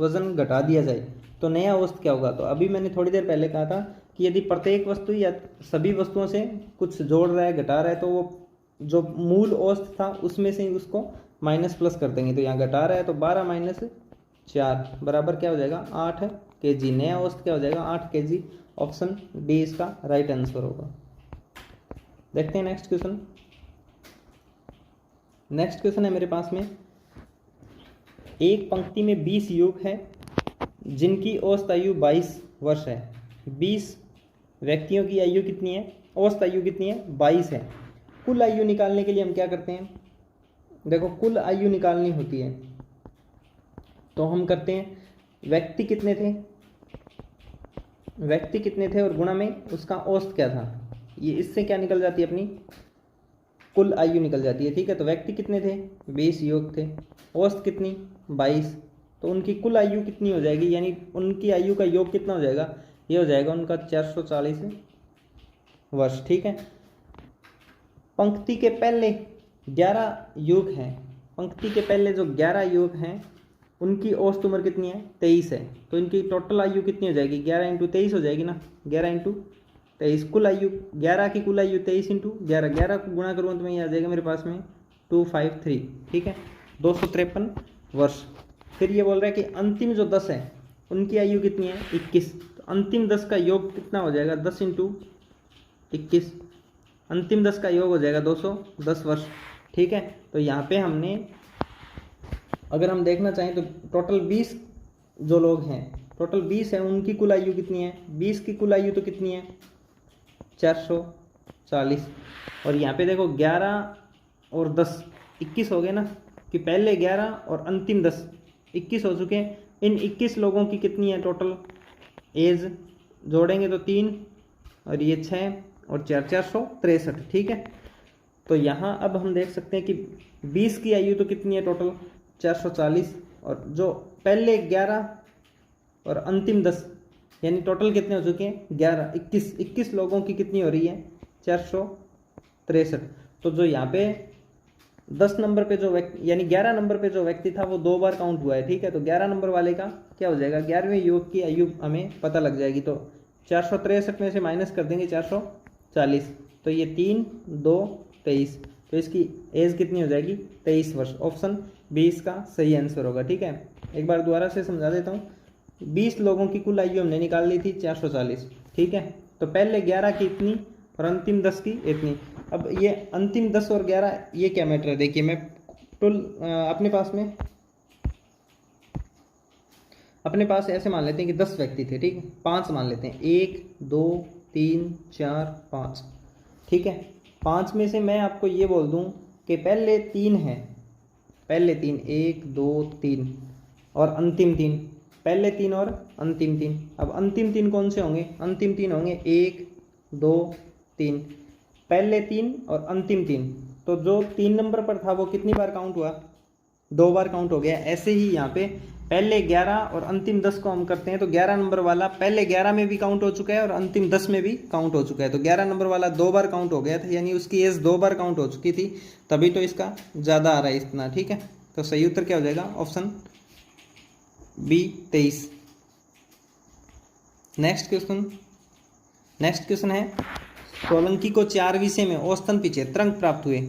वजन घटा दिया जाए तो नया औसत क्या होगा। तो अभी मैंने थोड़ी देर पहले कहा था कि यदि प्रत्येक वस्तु या सभी वस्तुओं से कुछ जोड़ रहा है, घटा रहा है, तो वो जो मूल औसत था उसमें से ही उसको माइनस प्लस कर देंगे। तो यहाँ घटा रहा है तो 12 माइनस 4 बराबर क्या हो जाएगा, 8 केजी। नया औसत क्या हो जाएगा, 8 केजी। ऑप्शन डी इसका राइट आंसर होगा। देखते हैं नेक्स्ट क्वेश्चन। नेक्स्ट क्वेश्चन है मेरे पास में, एक पंक्ति में 20 युवक है जिनकी औसत आयु 22 वर्ष है। 20 व्यक्तियों की आयु कितनी है, औसत आयु कितनी है, 22 है। कुल आयु निकालने के लिए हम क्या करते हैं, देखो कुल आयु निकालनी होती है तो हम करते हैं व्यक्ति कितने थे और गुणा में उसका औसत क्या था, ये इससे क्या निकल जाती है, अपनी कुल आयु निकल जाती है। ठीक है, तो व्यक्ति कितने थे, 20 युवक थे, औसत कितनी 22, तो उनकी कुल आयु कितनी हो जाएगी, यानी उनकी आयु का योग कितना हो जाएगा, ये हो जाएगा उनका 440 वर्ष। ठीक है, पंक्ति के पहले 11 युवक हैं, पंक्ति के पहले जो 11 युवक हैं उनकी औसत उम्र कितनी है, 23 है। तो इनकी टोटल आयु कितनी हो जाएगी, 11 इंटू 23 हो जाएगी ना, 11 इंटू 23 कुल आयु, 11 की कुल आयु 23 इंटू 11 को गुणा करूँ तो मैं ये आ जाएगा मेरे पास में 253। ठीक है, 253 वर्ष। फिर ये बोल रहा है कि अंतिम जो 10 है उनकी आयु कितनी है, 21। तो अंतिम 10 का योग कितना हो जाएगा, 10 इंटू 21, अंतिम 10 का योग हो जाएगा 210 वर्ष। ठीक है, तो यहाँ पे हमने अगर हम देखना चाहें तो टोटल 20 जो लोग हैं, टोटल 20 है, उनकी कुल आयु कितनी है, 20 की कुल आयु तो कितनी है, 440। और यहाँ पे देखो 11 और 10 21 हो गए ना, कि पहले 11 और अंतिम 10 21 हो चुके हैं। इन 21 लोगों की कितनी है टोटल एज, जोड़ेंगे तो 3 और ये 6 और 4 463। ठीक है, तो यहाँ अब हम देख सकते हैं कि 20 की आयु तो कितनी है टोटल 440, और जो पहले 11 और अंतिम 10 यानी टोटल कितने हो चुके हैं 11 21 लोगों की कितनी हो रही है 463। तो जो यहाँ पे 10 नंबर पे जो व्यक्ति यानी 11 नंबर पे जो व्यक्ति था वो 2 बार काउंट हुआ है। ठीक है, तो 11 नंबर वाले का क्या हो जाएगा, 11वें युवक की आयु हमें पता लग जाएगी। तो 463 में से माइनस कर देंगे 440, तो ये 3 2 23, तो इसकी एज कितनी हो जाएगी 23 वर्ष। ऑप्शन बी इसका सही आंसर होगा। ठीक है, एक बार दोबारा से समझा देता हूँ। 20 लोगों की कुल आयु हमने निकाल ली थी 440। ठीक है, तो पहले 11 की इतनी और अंतिम 10 की इतनी। अब ये अंतिम 10 और 11 ये क्या मैटर है, देखिए मैं अपने पास ऐसे मान लेते हैं कि 10 व्यक्ति थे। ठीक है, 5 मान लेते हैं, 1 2 3 4 5। ठीक है, 5 में से मैं आपको ये बोल दूं कि पहले 3 है, पहले 3 1 2 3 और अंतिम 3, पहले 3 और अंतिम 3। अब अंतिम 3 कौन से होंगे? अंतिम 3 होंगे 1 2 3, पहले 3 और अंतिम 3। तो जो 3 नंबर पर था वो कितनी बार काउंट हुआ? 2 बार काउंट हो गया। ऐसे ही यहाँ पे पहले 11 और अंतिम 10 को हम करते हैं तो 11 नंबर वाला पहले 11 में भी काउंट हो चुका है और अंतिम 10 में भी काउंट हो चुका है। तो 11 नंबर वाला 2 बार काउंट हो गया था, यानी उसकी एज 2 बार काउंट हो चुकी थी, तभी तो इसका ज़्यादा आ रहा है इतना। ठीक है, तो सही उत्तर क्या हो जाएगा? Option B 23। नेक्स्ट क्वेश्चन है, सोलंकी को 4 विषय में औसतन 75 अंक प्राप्त हुए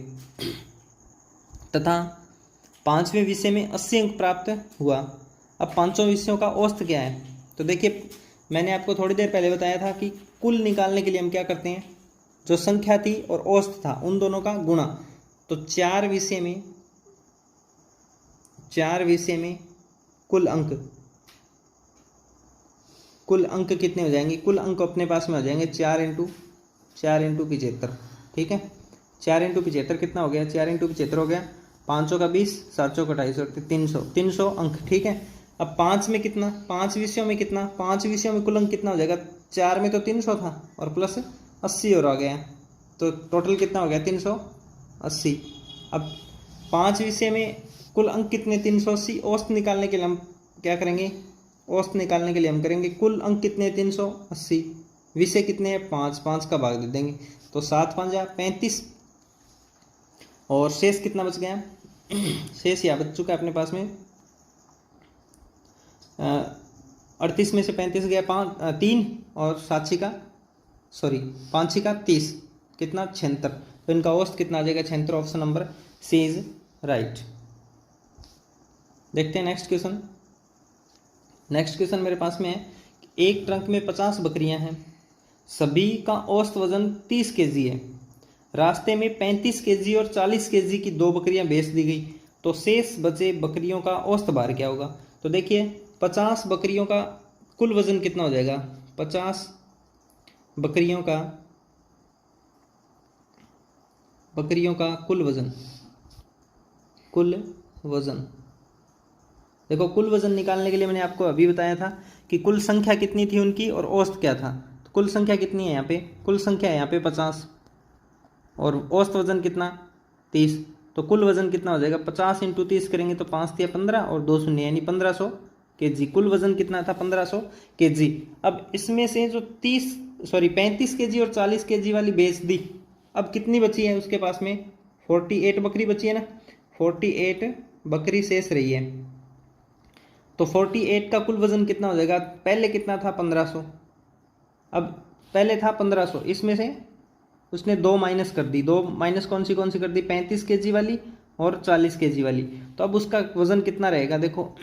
तथा 5वें विषय में 80 अंक प्राप्त हुआ। अब पांचों विषयों का औसत क्या है? तो देखिए, मैंने आपको थोड़ी देर पहले बताया था कि कुल निकालने के लिए हम क्या करते हैं, जो संख्या थी और औसत था उन दोनों का गुणा। तो 4 विषय में कुल अंक कितने हो जाएंगे? कुल अंक अपने पास में हो जाएंगे 4 इंटू 75। ठीक है, 4 इंटू 75 कितना हो गया? 4 इंटू 75 हो गया 5 का 20, 7 का 250, 300 अंक। ठीक है, अब 5 में कितना? 5 विषयों में कितना? 5 विषयों में कुल अंक कितना हो जाएगा? 4 में तो 300 था और प्लस 80 और आ गया, तो टोटल कितना हो गया? 380। अब 5 विषय में कुल अंक कितने? 380। औसत निकालने के लिए हम क्या करेंगे? औसत निकालने के लिए हम करेंगे कुल अंक कितने? 380, विषय कितने हैं? 5 का भाग दे देंगे, तो 7 5 35 और शेष कितना बच गया? शेष यहाँ बच चुका है अपने पास में 38 में से 35 गया 3 और 5 का 30, कितना? 76। तो इनका औसत कितना आ जाएगा? 76। Option number C is right. देखते हैं नेक्स्ट क्वेश्चन मेरे पास में है, एक ट्रंक में 50 बकरियां हैं, सभी का औसत वजन 30 केजी है। रास्ते में 35 केजी और 40 केजी की 2 बकरियां बेच दी गई, तो शेष बचे बकरियों का औसत भार क्या होगा? तो देखिए, 50 बकरियों का कुल वजन कितना हो जाएगा? 50 बकरियों का कुल वजन देखो, कुल वजन निकालने के लिए मैंने आपको अभी बताया था कि कुल संख्या कितनी थी उनकी और औसत क्या था। तो कुल संख्या कितनी है यहाँ पे? कुल संख्या है यहाँ पे 50 और औसत वजन कितना? 30। तो कुल वजन कितना हो जाएगा? 50 इंटू 30 करेंगे तो 5 या 15 और 2 शून्य यानी 1500 केजी। कुल वजन कितना था? 1500 केजी। अब इसमें से जो 35 केजी और 40 केजी वाली बेच दी, अब कितनी बची है उसके पास में? 48 बकरी बची है ना, 48 बकरी शेष रही है। तो 48 का कुल वजन कितना हो जाएगा? पहले कितना था? 1500। अब पहले था 1500, इसमें से उसने 2 माइनस कर दी। 2 माइनस कौन सी कर दी? 35 केजी वाली और 40 केजी वाली। तो अब उसका वजन कितना रहेगा? देखो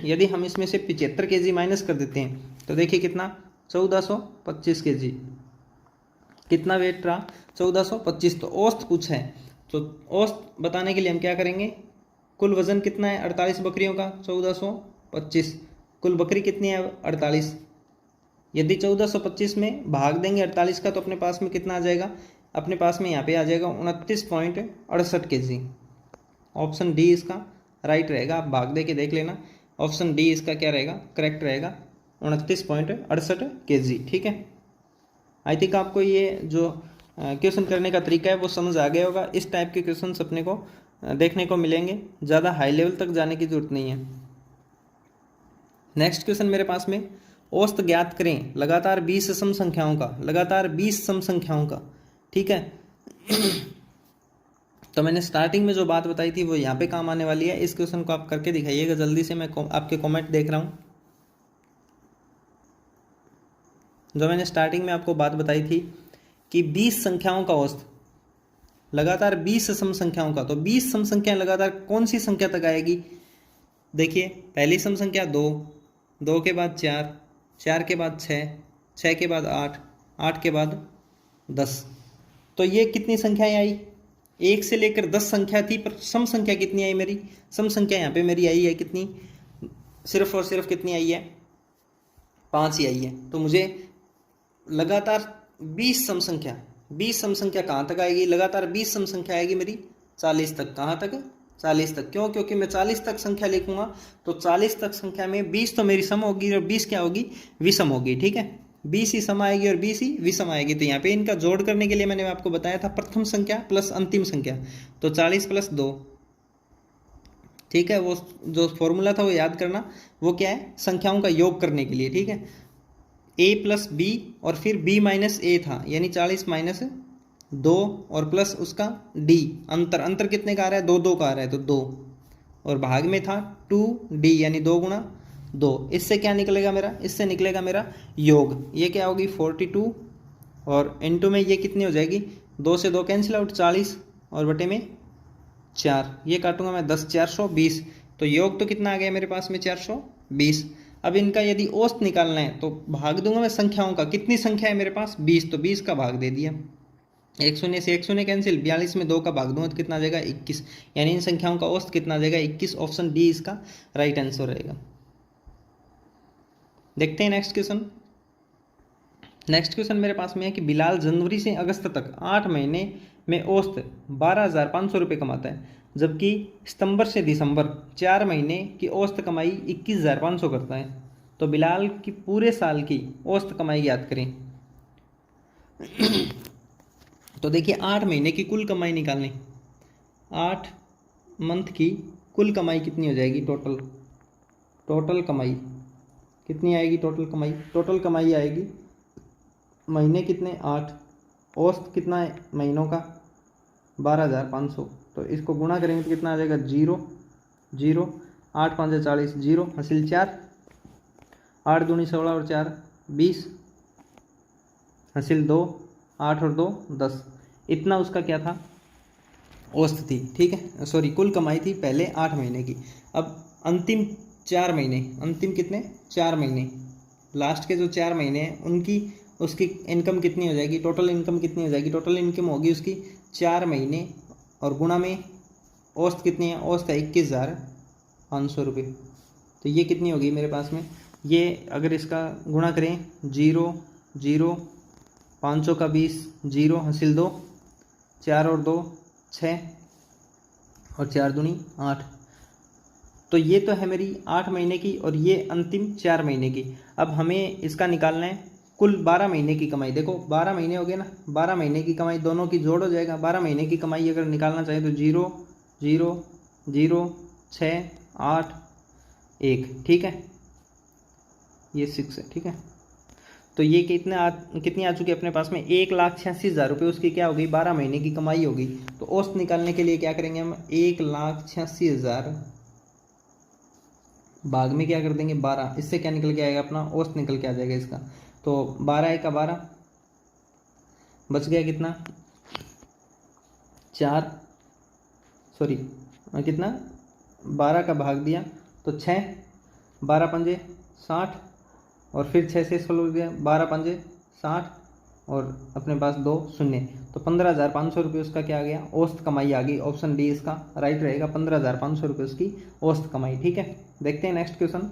यदि हम इसमें से 75 केजी माइनस कर देते हैं तो देखिए कितना? 1425 केजी। कितना वेट रहा? 1425। तो औसत कुछ है, तो औसत बताने के लिए हम क्या करेंगे? कुल वजन कितना है 48 बकरियों का? 1425। कुल बकरी कितनी है? 48। यदि 1425 में भाग देंगे 48 का तो अपने पास में कितना आ जाएगा? अपने पास में यहाँ पे आ जाएगा 29.68 केजी। ऑप्शन डी इसका राइट रहेगा। आप भाग दे के देख लेना, ऑप्शन डी इसका क्या रहेगा? करेक्ट रहेगा, 29.68 केजी। ठीक है, आई थिंक आपको ये जो क्वेश्चन करने का तरीका है वो समझ आ गया होगा। इस टाइप के क्वेश्चन अपने को देखने को मिलेंगे, ज़्यादा हाई लेवल तक जाने की जरूरत नहीं है। नेक्स्ट क्वेश्चन मेरे पास में, औसत ज्ञात करें लगातार 20 सम संख्याओं का। ठीक है तो मैंने स्टार्टिंग में जो बात बताई थी वो यहाँ पे काम आने वाली है। इस क्वेश्चन को आप करके दिखाइएगा जल्दी से, मैं आपके कमेंट देख रहा हूँ। जो मैंने स्टार्टिंग में आपको बात बताई थी कि 20 संख्याओं का औसत लगातार 20 सम संख्याओं का, तो 20 सम संख्या लगातार कौन सी संख्या तक आएगी? देखिए, पहली सम संख्या 2, 2 के बाद 4, 4 के बाद 6, 6 के बाद 8, 8 के बाद 10। तो ये कितनी संख्याएं आई? 1 से लेकर 10 संख्या थी, पर सम संख्या कितनी आई मेरी? सम संख्या यहाँ पे मेरी आई है कितनी? सिर्फ और सिर्फ कितनी आई है? 5 ही आई है। तो मुझे लगातार 20 सम संख्या 20 सम संख्या कहाँ तक आएगी, लगातार 20 सम संख्या आएगी मेरी 40 तक। कहाँ तक, 40 तक। क्यों, क्योंकि मैं 40 तक संख्या लिखूंगा तो 40 तक संख्या में 20 तो मेरी सम होगी और 20 क्या होगी, विषम होगी। ठीक है, 20 ही सम आएगी और 20 ही विषम आएगी। तो यहाँ पे इनका जोड़ करने के लिए मैंने आपको बताया था प्रथम संख्या प्लस अंतिम संख्या, तो 40 प्लस 2। ठीक है, वो जो फॉर्मूला था वो याद करना, वो क्या है, संख्याओं का योग करने के लिए। ठीक है, a प्लस बी और फिर b माइनस ए था, यानी 40 माइनस 2 और प्लस उसका d, अंतर कितने का आ रहा है, 2 2 का आ रहा है, तो 2 और भाग में था 2d यानी 2 गुणा 2। इससे क्या निकलेगा मेरा, इससे निकलेगा मेरा योग। ये क्या होगी 42 और इनटू में ये कितनी हो जाएगी, 2 से 2 कैंसिल आउट, 40 और बटे में 4, ये काटूंगा मैं 10 420। तो योग तो कितना आ गया मेरे पास में 420। अब इनका यदि औसत निकालना है तो भाग दूंगा मैं संख्याओं का, कितनी संख्या है मेरे पास 20, तो 20 का भाग दे दिया, एक शून्य से एक शून्य कैंसिल, 42 में 2 का भाग दूंगा तो कितना आ जाएगा 21, यानी इन संख्याओं का औसत कितना आ जाएगा 21। ऑप्शन डी इसका राइट आंसर रहेगा। देखते हैं नेक्स्ट क्वेश्चन। नेक्स्ट क्वेश्चन मेरे पास में है कि बिलाल जनवरी से अगस्त तक 8 महीने में औसत 12,500 रुपये कमाता है, जबकि सितंबर से दिसंबर 4 महीने की औसत कमाई 21,500 करता है। तो बिलाल की पूरे साल की औसत कमाई याद करें। तो देखिए 8 महीने की कुल कमाई निकालनी, 8 मंथ की कुल कमाई कितनी हो जाएगी, टोटल कमाई कितनी आएगी, टोटल कमाई आएगी महीने कितने 8, औसत कितना है महीनों का 12,500। तो इसको गुणा करेंगे तो कितना आ जाएगा 0 0, 8 5 40, 0 हासिल 4, 8 दूनी 16 और 4 20 हासिल 2, 8 और 2 10। इतना उसका क्या था, औसत थी। ठीक है, सॉरी कुल कमाई थी पहले 8 महीने की। अब अंतिम 4 महीने, अंतिम कितने 4 महीने, लास्ट के जो 4 महीने हैं उनकी उसकी इनकम कितनी हो जाएगी, टोटल इनकम कितनी हो जाएगी, टोटल इनकम होगी उसकी 4 महीने और गुणा में औसत कितनी है, औसत है 21,500 रुपये। तो ये कितनी होगी मेरे पास में, ये अगर इसका गुणा करें 0 0, 500 का 20, 0 हासिल 2, 4 और 2 6 और 4 दूनी 8। तो ये तो है मेरी 8 महीने की और ये अंतिम 4 महीने की। अब हमें इसका निकालना है कुल 12 महीने की कमाई। देखो 12 महीने हो गए ना, 12 महीने की कमाई दोनों की जोड़ हो जाएगा। 12 महीने की कमाई अगर निकालना चाहे तो 0 0 0 6 8 1। ठीक है, ये 6 है। ठीक है, तो ये कितनी आ चुकी है अपने पास में 1,86,000 रुपये उसकी क्या होगी, 12 महीने की कमाई होगी। तो औसत निकालने के लिए क्या करेंगे हम, 1,86,000 भाग में क्या कर देंगे 12, इससे क्या निकल के आएगा अपना औसत निकल के आ जाएगा इसका। तो 12 1 का 12 बच गया कितना 4, सॉरी कितना 12 का भाग दिया तो 6, 12 पंजे 60 और फिर 6 से 16 दिया, 12 पंजे 60 और अपने पास 2 शून्य, तो 15,500 रुपये उसका क्या आ गया, औसत कमाई आ गई। ऑप्शन डी इसका राइट रहेगा, 15,500 रुपये उसकी औसत कमाई। ठीक है, देखते हैं नेक्स्ट क्वेश्चन।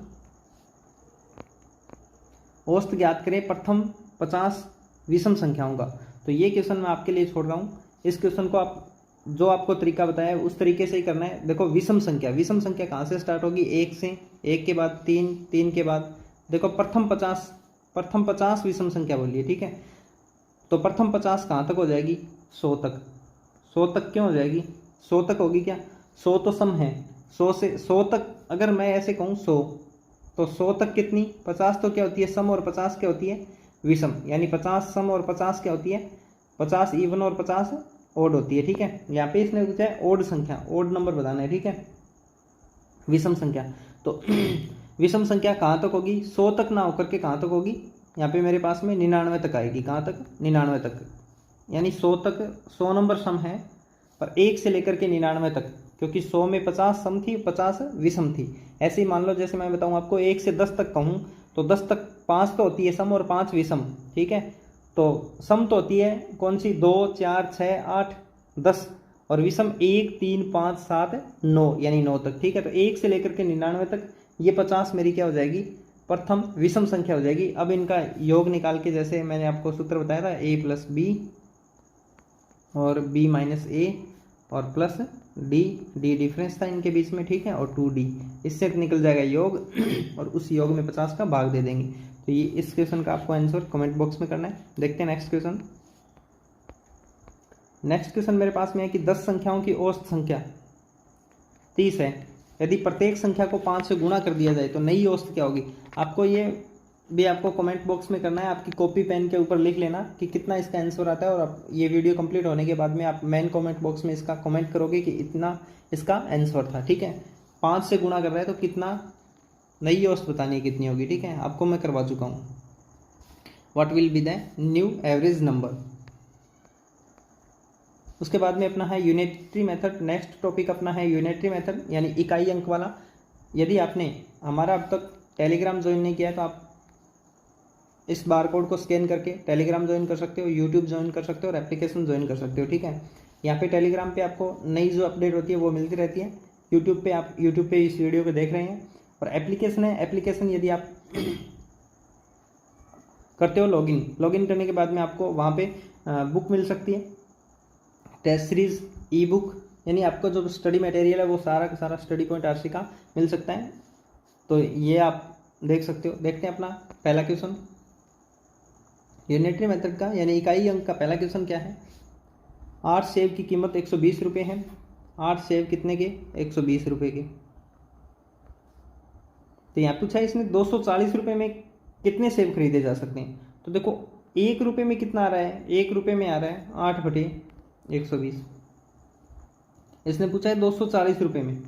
औसत ज्ञात करें प्रथम 50 विषम संख्याओं का। तो ये क्वेश्चन मैं आपके लिए छोड़ रहा हूँ। इस क्वेश्चन को आप जो आपको तरीका बताया है उस तरीके से ही करना है। देखो विषम संख्या कहाँ से स्टार्ट होगी, 1 से, 1 के बाद 3, 3 के बाद देखो प्रथम 50 विषम संख्या बोलिए। ठीक है, तो प्रथम 50 कहाँ तक हो जाएगी, 100 तक। 100 तक क्यों हो जाएगी, 100 तक होगी क्या, 100 तो सम है, 100 से 100 तक अगर मैं ऐसे कहूँ 100, तो 100 तक कितनी 50 तो क्या होती है सम और 50 क्या होती है विषम, यानी 50 सम और 50 क्या होती है 50 इवन और 50 ओड होती है। ठीक है, यहाँ पे इसने पूछा है ओड संख्या, ओड नंबर बताना है। ठीक है, विषम संख्या, तो विषम संख्या कहाँ तक होगी, 100 तक ना होकर के कहाँ तक होगी, यहाँ पे मेरे पास में 99 तक आएगी। कहाँ तक, 99 तक, यानी 100 तक 100 नंबर सम है पर 1 से लेकर के 99 तक, क्योंकि 100 में 50 सम थी 50 विषम थी। ऐसे ही मान लो जैसे मैं बताऊँ आपको 1 से 10 तक कहूँ तो 10 तक 5 तो होती है सम और 5 विषम। ठीक है, तो सम तो होती है कौन सी 2 4 6 8 10 और विषम 1 3 5 7 9 यानी 9 तक। ठीक है, तो 1 से लेकर के 99 तक ये 50 मेरी क्या हो जाएगी, प्रथम विषम संख्या हो जाएगी। अब इनका योग निकाल के जैसे मैंने आपको सूत्र बताया था a + b और b माइनस ए और प्लस डी, डी डिफरेंस था इनके बीच में, ठीक है, और 2d, इससे निकल जाएगा योग और उस योग में 50 का भाग दे देंगे। तो ये इस क्वेश्चन का आपको आंसर कमेंट बॉक्स में करना है। देखते हैं नेक्स्ट क्वेश्चन। नेक्स्ट क्वेश्चन मेरे पास में है कि 10 संख्याओं की औसत संख्या 30 है। यदि प्रत्येक संख्या को 5 से गुणा कर दिया जाए तो नई औसत क्या होगी? आपको ये भी आपको कमेंट बॉक्स में करना है, आपकी कॉपी पेन के ऊपर लिख लेना कि कितना इसका आंसर आता है, और आप ये वीडियो कंप्लीट होने के बाद में आप मेन कमेंट बॉक्स में इसका कमेंट करोगे कि इतना इसका आंसर था, ठीक है। 5 से गुणा कर रहा है तो कितना, नई औसत बतानी है कितनी होगी, ठीक है, आपको मैं करवा चुका हूँ। What will be the new average number. उसके बाद में अपना है यूनिटरी मेथड। नेक्स्ट टॉपिक अपना है यूनिटरी मेथड, यानी इकाई अंक वाला। यदि आपने हमारा अब तक टेलीग्राम ज्वाइन नहीं किया है तो आप इस बारकोड को स्कैन करके टेलीग्राम ज्वाइन कर सकते हो, यूट्यूब ज्वाइन कर सकते हो और एप्लीकेशन ज्वाइन कर सकते हो, ठीक है। यहाँ पे टेलीग्राम पे आपको नई जो अपडेट होती है वो मिलती रहती है। यूट्यूब पे आप यूट्यूब पे इस वीडियो को देख रहे हैं, और एप्लीकेशन है, एप्लीकेशन यदि आप करते हो लॉगिन करने के बाद में आपको वहाँ पे बुक मिल सकती है, टेस्ट सीरीज, ई बुक, यानी आपको जो स्टडी मटेरियल है वो सारा का सारा स्टडी पॉइंट आरसी का मिल सकता है। तो ये आप देख सकते हो। देखते हैं अपना पहला क्वेश्चन यूनिटरी मेथड का, यानी इकाई अंक का पहला क्वेश्चन क्या है। 8 सेब की कीमत 120 रुपये है। 8 सेब कितने के? 120 रुपये के। तो यहाँ पूछा है इसने 240 रुपये में कितने सेब खरीदे जा सकते हैं। तो देखो 1 रुपये में कितना आ रहा है, 1 रुपये में आ रहा है 8/120। इसने पूछा है 240 रुपये में,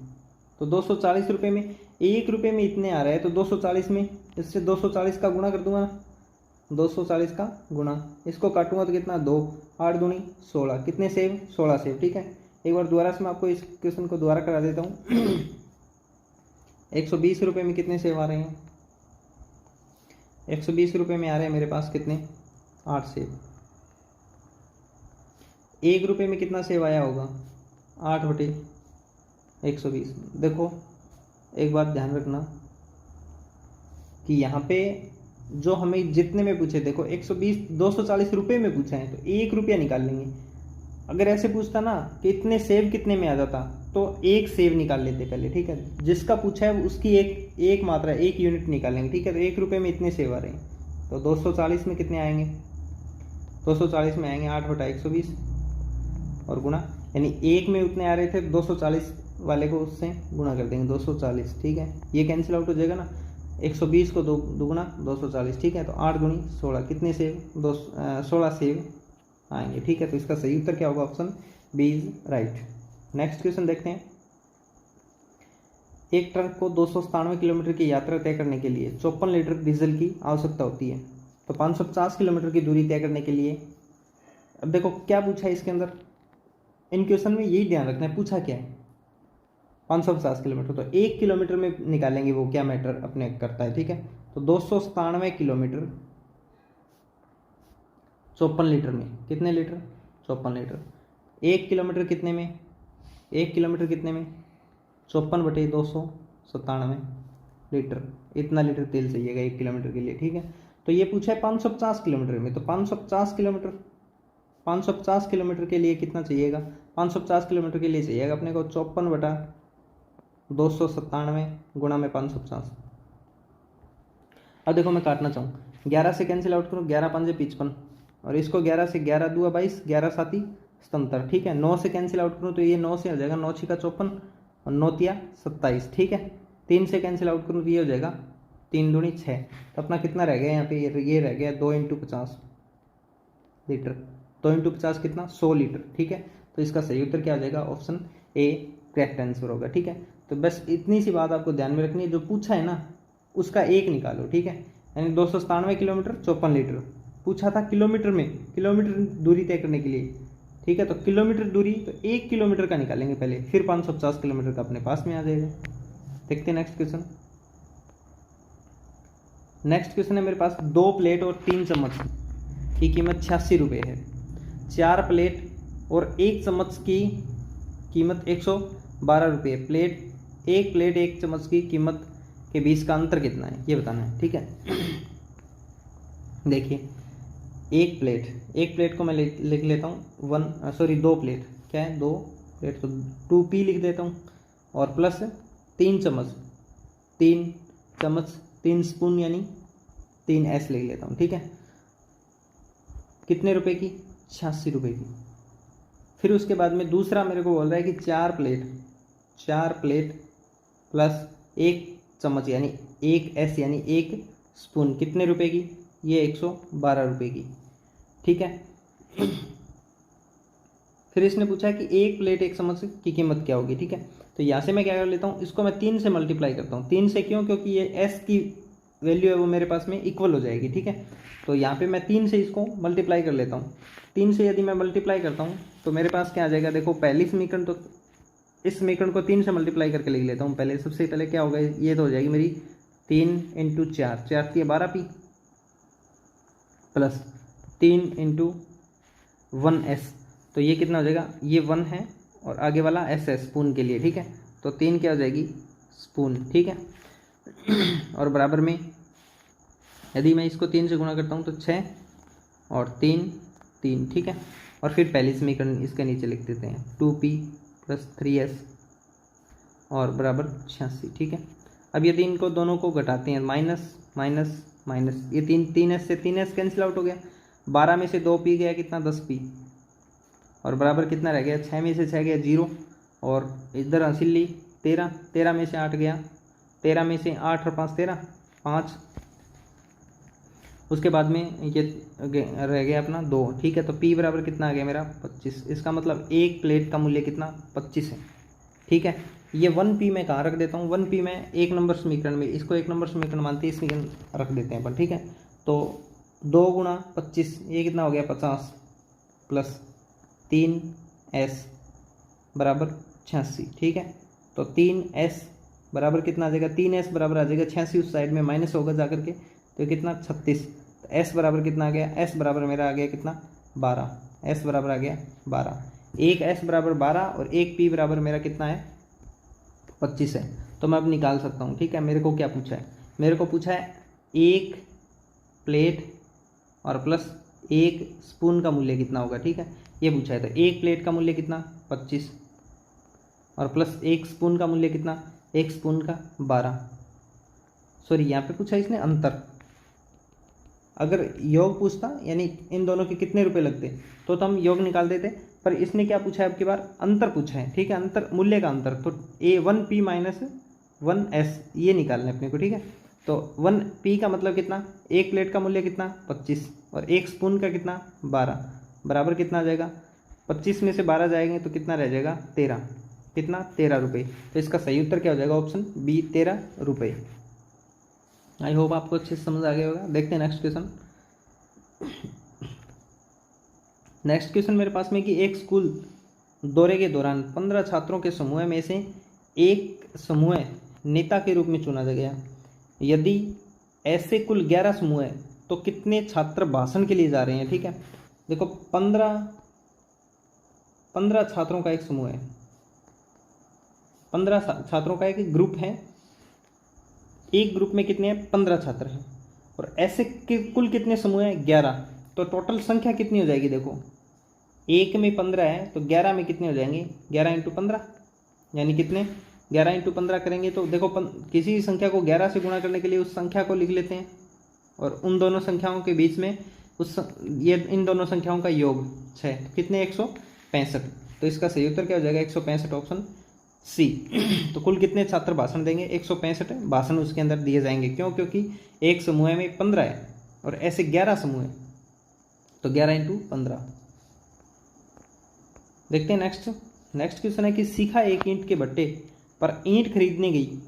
तो 240 रुपये में 1 रुपये में इतने आ रहा है, तो 240 में इससे 240 का गुणा कर दूंगा ना, 240 का गुणा, इसको काटूंगा तो कितना, 2, 8 दूनी 16, कितने सेब, 16 सेब, ठीक है। एक बार दोबारा से मैं आपको इस क्वेश्चन को दोबारा करा देता हूँ। 120 रुपये में कितने सेब आ रहे हैं, 120 रुपये में आ रहे हैं मेरे पास कितने, 8 सेब। 1 रुपये में कितना सेब आया होगा, 8/120। देखो एक बात ध्यान रखना कि यहाँ पे जो हमें जितने में पूछे, देखो 240 रुपये में पूछा है तो 1 रुपया निकाल लेंगे। अगर ऐसे पूछता ना कि इतने सेब कितने में आ जाता तो 1 सेब निकाल लेते पहले, ठीक है। जिसका पूछा है उसकी एक मात्रा, 1 यूनिट निकालेंगे, ठीक है। तो 1 रुपये में इतने सेब आ रहे हैं, तो 240 में कितने आएंगे, 240 में आएंगे 8/120 और गुणा, यानी 1 में उतने आ रहे थे, 240 वाले को उससे गुणा कर देंगे 240, ठीक है। ये कैंसिल आउट हो जाएगा ना, 120 को दुगुना 240, ठीक है। तो 8 दूनी 16, कितने सेब, 16 सेब आएंगे, ठीक है। तो इसका सही उत्तर क्या होगा, option B is right. Next question देखते हैं। एक ट्रक को 297 किलोमीटर की यात्रा तय करने के लिए 54 लीटर डीजल की आवश्यकता होती है। तो 550 किलोमीटर की दूरी तय करने के लिए, अब देखो क्या पूछा है इसके अंदर, इन क्वेश्चन में यही ध्यान रखना है पूछा क्या है, 550 किलोमीटर। तो 1 किलोमीटर में निकालेंगे वो क्या मैटर अपने करता है, ठीक है। तो 297 किलोमीटर 54 लीटर में, कितने लीटर, 54 लीटर। 1 किलोमीटर कितने में, 1 किलोमीटर कितने में, 54/297 लीटर, इतना लीटर तेल चाहिएगा 1 किलोमीटर के लिए, ठीक है। तो ये पूछा है 550 किलोमीटर में, तो 550 किलोमीटर के लिए कितना चाहिएगा, 550 किलोमीटर के लिए चाहिएगा अपने को 54/297 गुणा में 550। अब देखो मैं काटना चाहूँ, 11 से कैंसिल आउट करूँ, 11 5 55, और इसको 11 से 11 दूआ 22, 11 7 77, ठीक है। 9 से कैंसिल आउट करूँ तो ये 9 से हो जाएगा 9 6 54 और 9 3 27, ठीक है। 3 से कैंसिल आउट करूँ तो ये हो जाएगा 3 दूनी 6। तो अपना कितना रह गया यहाँ पे, ये रह गया 2 × 50 लीटर, 2 × 50 कितना, 100 लीटर, ठीक है। तो इसका सही उत्तर क्या हो जाएगा, ऑप्शन ए करेक्ट आंसर होगा, ठीक है। तो बस इतनी सी बात आपको ध्यान में रखनी है, जो पूछा है ना उसका एक निकालो, ठीक है। यानी 297 किलोमीटर 54 लीटर पूछा था किलोमीटर में, किलोमीटर दूरी तय करने के लिए, ठीक है। तो किलोमीटर दूरी, तो 1 किलोमीटर का निकालेंगे पहले, फिर 550 किलोमीटर का अपने पास में आ जाएगा। देखते हैं नेक्स्ट क्वेश्चन। नेक्स्ट क्वेश्चन है मेरे पास, 2 प्लेट और 3 चम्मच की कीमत 86 रुपये है। 4 प्लेट और 1 चम्मच की कीमत 112 रुपये। एक प्लेट 1 चम्मच की कीमत के बीच का अंतर कितना है ये बताना है, ठीक है। देखिए एक प्लेट को मैं लिख लेता हूँ 2 प्लेट, क्या है 2 प्लेट, तो 2p लिख देता हूँ, और प्लस 3 चम्मच 3 स्पून यानी 3s लिख लेता हूँ, ठीक है। कितने रुपए की? 86 रुपये की। फिर उसके बाद में दूसरा मेरे को बोल रहा है कि 4 प्लेट प्लस 1 चम्मच यानी 1s यानी 1 स्पून, कितने रुपए की? ये 112 रुपये की, ठीक है। फिर इसने पूछा है कि 1 प्लेट 1 चम्मच की कीमत क्या होगी, ठीक है। तो यहाँ से मैं क्या कर लेता हूँ, इसको मैं 3 से मल्टीप्लाई करता हूँ। 3 से क्यों? क्योंकि ये s की वैल्यू है वो मेरे पास में इक्वल हो जाएगी, ठीक है। तो यहाँ पे मैं 3 से इसको मल्टीप्लाई कर लेता हूँ। 3 से यदि मैं मल्टीप्लाई करता हूँ तो मेरे पास क्या आ जाएगा, देखो पहली समीकरण, तो इस समीकरण को 3 से मल्टीप्लाई करके लिख लेता हूँ। पहले सबसे पहले क्या होगा, ये तो हो जाएगी मेरी 3 × 4, 4 की 12p प्लस 3 × 1s, तो ये कितना हो जाएगा, ये 1 है और आगे वाला s है स्पून के लिए, ठीक है। तो 3 क्या हो जाएगी, स्पून, ठीक है। और बराबर में यदि मैं इसको 3 से गुणा करता हूँ तो 6 और 3 3, ठीक है। और फिर पहली समीकरण इसके नीचे लिख देते हैं 2p प्लस 3s और बराबर 86, ठीक है। अब यदि इनको दोनों को घटाते हैं, माइनस माइनस माइनस, ये 3s से 3s कैंसिल आउट हो गया, 12 में से 2p गया कितना, 10p, और बराबर कितना रह गया, 6 में से 6 गया 0, और इधर हासिल ली 13, 13 में से 8 गया, 13 में से 8 और 5 13, 5, उसके बाद में ये रह गया अपना 2, ठीक है। तो p बराबर कितना आ गया मेरा, 25। इसका मतलब 1 प्लेट का मूल्य कितना, 25 है, ठीक है। ये 1p मैं कहाँ रख देता हूँ, 1p मैं 1 नंबर समीकरण में, इसको 1 नंबर समीकरण मानते हैं, इसमें रख देते हैं अपन, ठीक है। तो 2 × 25 ये कितना हो गया, 50 प्लस 3s बराबर 86, ठीक है। तो 3s बराबर कितना आ जाएगा, 3s बराबर आ जाएगा 86, उस साइड में माइनस होगा जाकर के, तो कितना 36। तो s बराबर कितना आ गया, s बराबर मेरा आ गया कितना, 12, s बराबर आ गया 12, एक s बराबर 12 और एक p बराबर मेरा कितना है, 25 है। तो मैं अब निकाल सकता हूँ, ठीक है। मेरे को क्या पूछा है, मेरे को पूछा है 1 प्लेट और प्लस 1 स्पून का मूल्य कितना होगा, ठीक है, ये पूछा है। तो 1 प्लेट का मूल्य कितना, 25, और प्लस 1 स्पून का मूल्य कितना, 1 स्पून का 12, सॉरी यहाँ पे पूछा इसने अंतर। अगर योग पूछता यानी इन दोनों के कितने रुपए लगते तो हम योग निकाल देते, पर इसने क्या पूछा है, अब की बार अंतर पूछा है, ठीक है, अंतर, मूल्य का अंतर। तो a1p माइनस 1s ये निकालना है अपने को, ठीक है। तो 1p का मतलब कितना, 1 प्लेट का मूल्य कितना, 25, और 1 स्पून का कितना, 12, बराबर कितना आ जाएगा, 25 में से 12 जाएंगे तो कितना रह जाएगा, 13, कितना, 13 रुपये। तो इसका सही उत्तर क्या हो जाएगा, ऑप्शन बी, 13 रुपये। आई होप आपको अच्छे से समझ आ गया होगा। देखते हैं नेक्स्ट क्वेश्चन। नेक्स्ट क्वेश्चन मेरे पास में कि एक स्कूल दौरे के दौरान 15 छात्रों के समूह में से एक समूह नेता के रूप में चुना गया। यदि ऐसे कुल 11 समूह हैं तो कितने छात्र भाषण के लिए जा रहे हैं, ठीक है। देखो 15 छात्रों का एक समूह है, 15 छात्रों का एक ग्रुप है, एक ग्रुप में कितने हैं, 15 छात्र हैं, और ऐसे कुल कितने समूह हैं, 11। तो टोटल संख्या कितनी हो जाएगी, देखो एक में 15 है तो 11 में कितने हो जाएंगे, 11 × 15 यानी कितने, 11 × 15 करेंगे तो देखो किसी संख्या को 11 से गुणा करने के लिए उस संख्या को लिख लेते हैं, और उन दोनों संख्याओं के बीच में इन दोनों संख्याओं का योग 6, कितने, 165। तो इसका सही उत्तर क्या हो जाएगा, 165, ऑप्शन सी। तो कुल कितने छात्र भाषण देंगे, 165 भाषण उसके अंदर दिए जाएंगे। क्यों, क्योंकि एक समूह में 15 है और ऐसे 11 समूह है, तो 11 × 15। देखते हैं नेक्स्ट क्वेश्चन है कि सीखा एक ईंट के भट्टे पर ईंट खरीदने गई,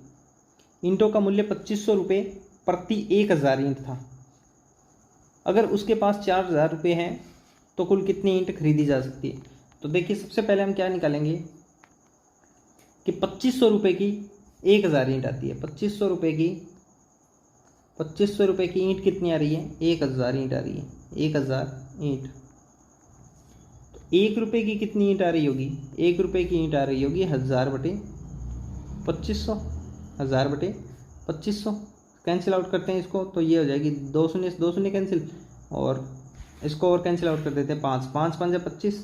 ईंटों का मूल्य 2500 रुपये प्रति 1000 ईंट था। अगर उसके पास 4000 रुपये हैं तो कुल कितनी ईंट खरीदी जा सकती है। तो देखिए सबसे पहले हम क्या निकालेंगे कि 2500 रुपये की 1000 ईंट आती है। 2500 रुपये की ईंट कितनी आ रही है, 1000 ईंट आ रही है, 1000 ईंट। तो 1 रुपये की कितनी ईंट आ रही होगी, 1 रुपये की ईंट आ रही होगी 1000 बटे 2500, 1000 बटे 2500। कैंसिल आउट करते हैं इसको तो ये हो जाएगी 2 शून्य कैंसिल, और इसको और कैंसिल आउट कर देते हैं, 5 5 5 25,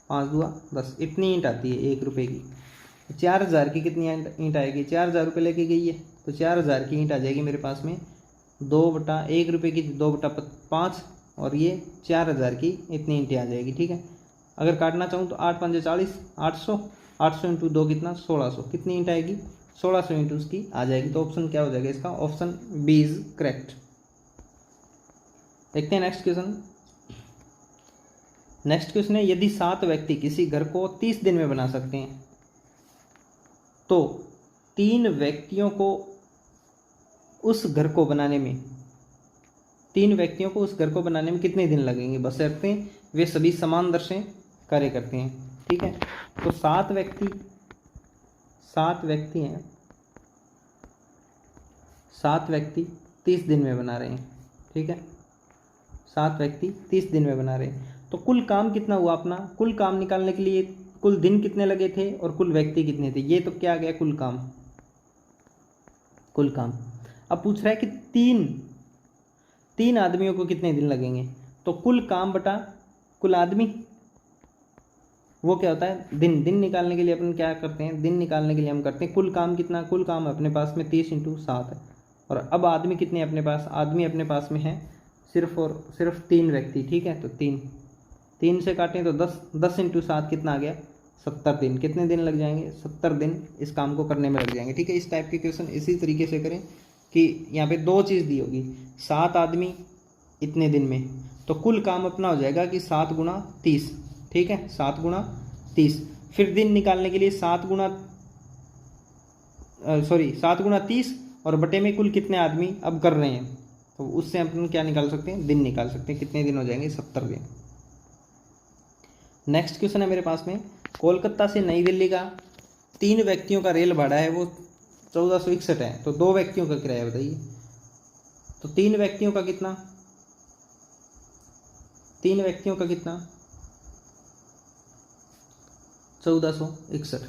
5 2 10, इतनी ईंट आती है 1 रुपये की। 4000 की कितनी ईंट आएगी, 4000 रुपये लेके गई है तो 4000 की ईंट आ जाएगी मेरे पास में 2/1 रुपये की 2/5, और ये 4000 की इतनी ईंटें आ जाएगी। ठीक है, अगर काटना चाहूँ तो 8 5 40, 800, 800 इंटू 2 कितना 1600, कितनी ईंट आएगी 1600 इंटू उसकी आ जाएगी। तो ऑप्शन क्या हो जाएगा इसका, ऑप्शन बी इज करेक्ट। देखते हैं नेक्स्ट क्वेश्चन। नेक्स्ट क्वेश्चन है, यदि 7 व्यक्ति किसी घर को 30 दिन में बना सकते हैं तो 3 व्यक्तियों को उस घर को बनाने में कितने दिन लगेंगे, बशर्ते वे सभी समान दर से कार्य करते हैं। ठीक है, तो 7 व्यक्ति हैं, 7 व्यक्ति 30 दिन में बना रहे हैं। ठीक है, 7 व्यक्ति 30 दिन में बना रहे हैं, तो कुल काम कितना हुआ अपना, कुल काम निकालने के लिए कुल दिन कितने लगे थे और कुल व्यक्ति कितने थे, ये तो क्या आ गया कुल काम। अब पूछ रहा है कि तीन आदमियों को कितने दिन लगेंगे, तो कुल काम बटा कुल आदमी, वो क्या होता है दिन निकालने के लिए अपन क्या करते हैं, दिन निकालने के लिए हम करते हैं कुल काम कितना, कुल काम अपने पास में 30 × 7 है, और अब आदमी कितने अपने पास, आदमी अपने पास में है सिर्फ और सिर्फ 3 व्यक्ति। ठीक है, तो 3 से काटें तो 10 × 7 कितना आ गया 70 दिन। कितने दिन लग जाएंगे, 70 दिन इस काम को करने में लग जाएंगे। ठीक है, इस टाइप के क्वेश्चन इसी तरीके से करें कि यहाँ पे 2 चीज़ दी होगी, 7 आदमी इतने दिन में, तो कुल काम अपना हो जाएगा कि 7 × 30। ठीक है, 7 × 30, फिर दिन निकालने के लिए 7 × 30 और बटे में कुल कितने आदमी अब कर रहे हैं, तो उससे अपन क्या निकाल सकते हैं, दिन निकाल सकते हैं। कितने दिन हो जाएंगे 70 दिन। नेक्स्ट क्वेश्चन है मेरे पास में, कोलकाता से नई दिल्ली का 3 व्यक्तियों का रेल भाड़ा है वो 1461 है, तो 2 व्यक्तियों का किराया बताइए। तो 3 व्यक्तियों का कितना, 1461,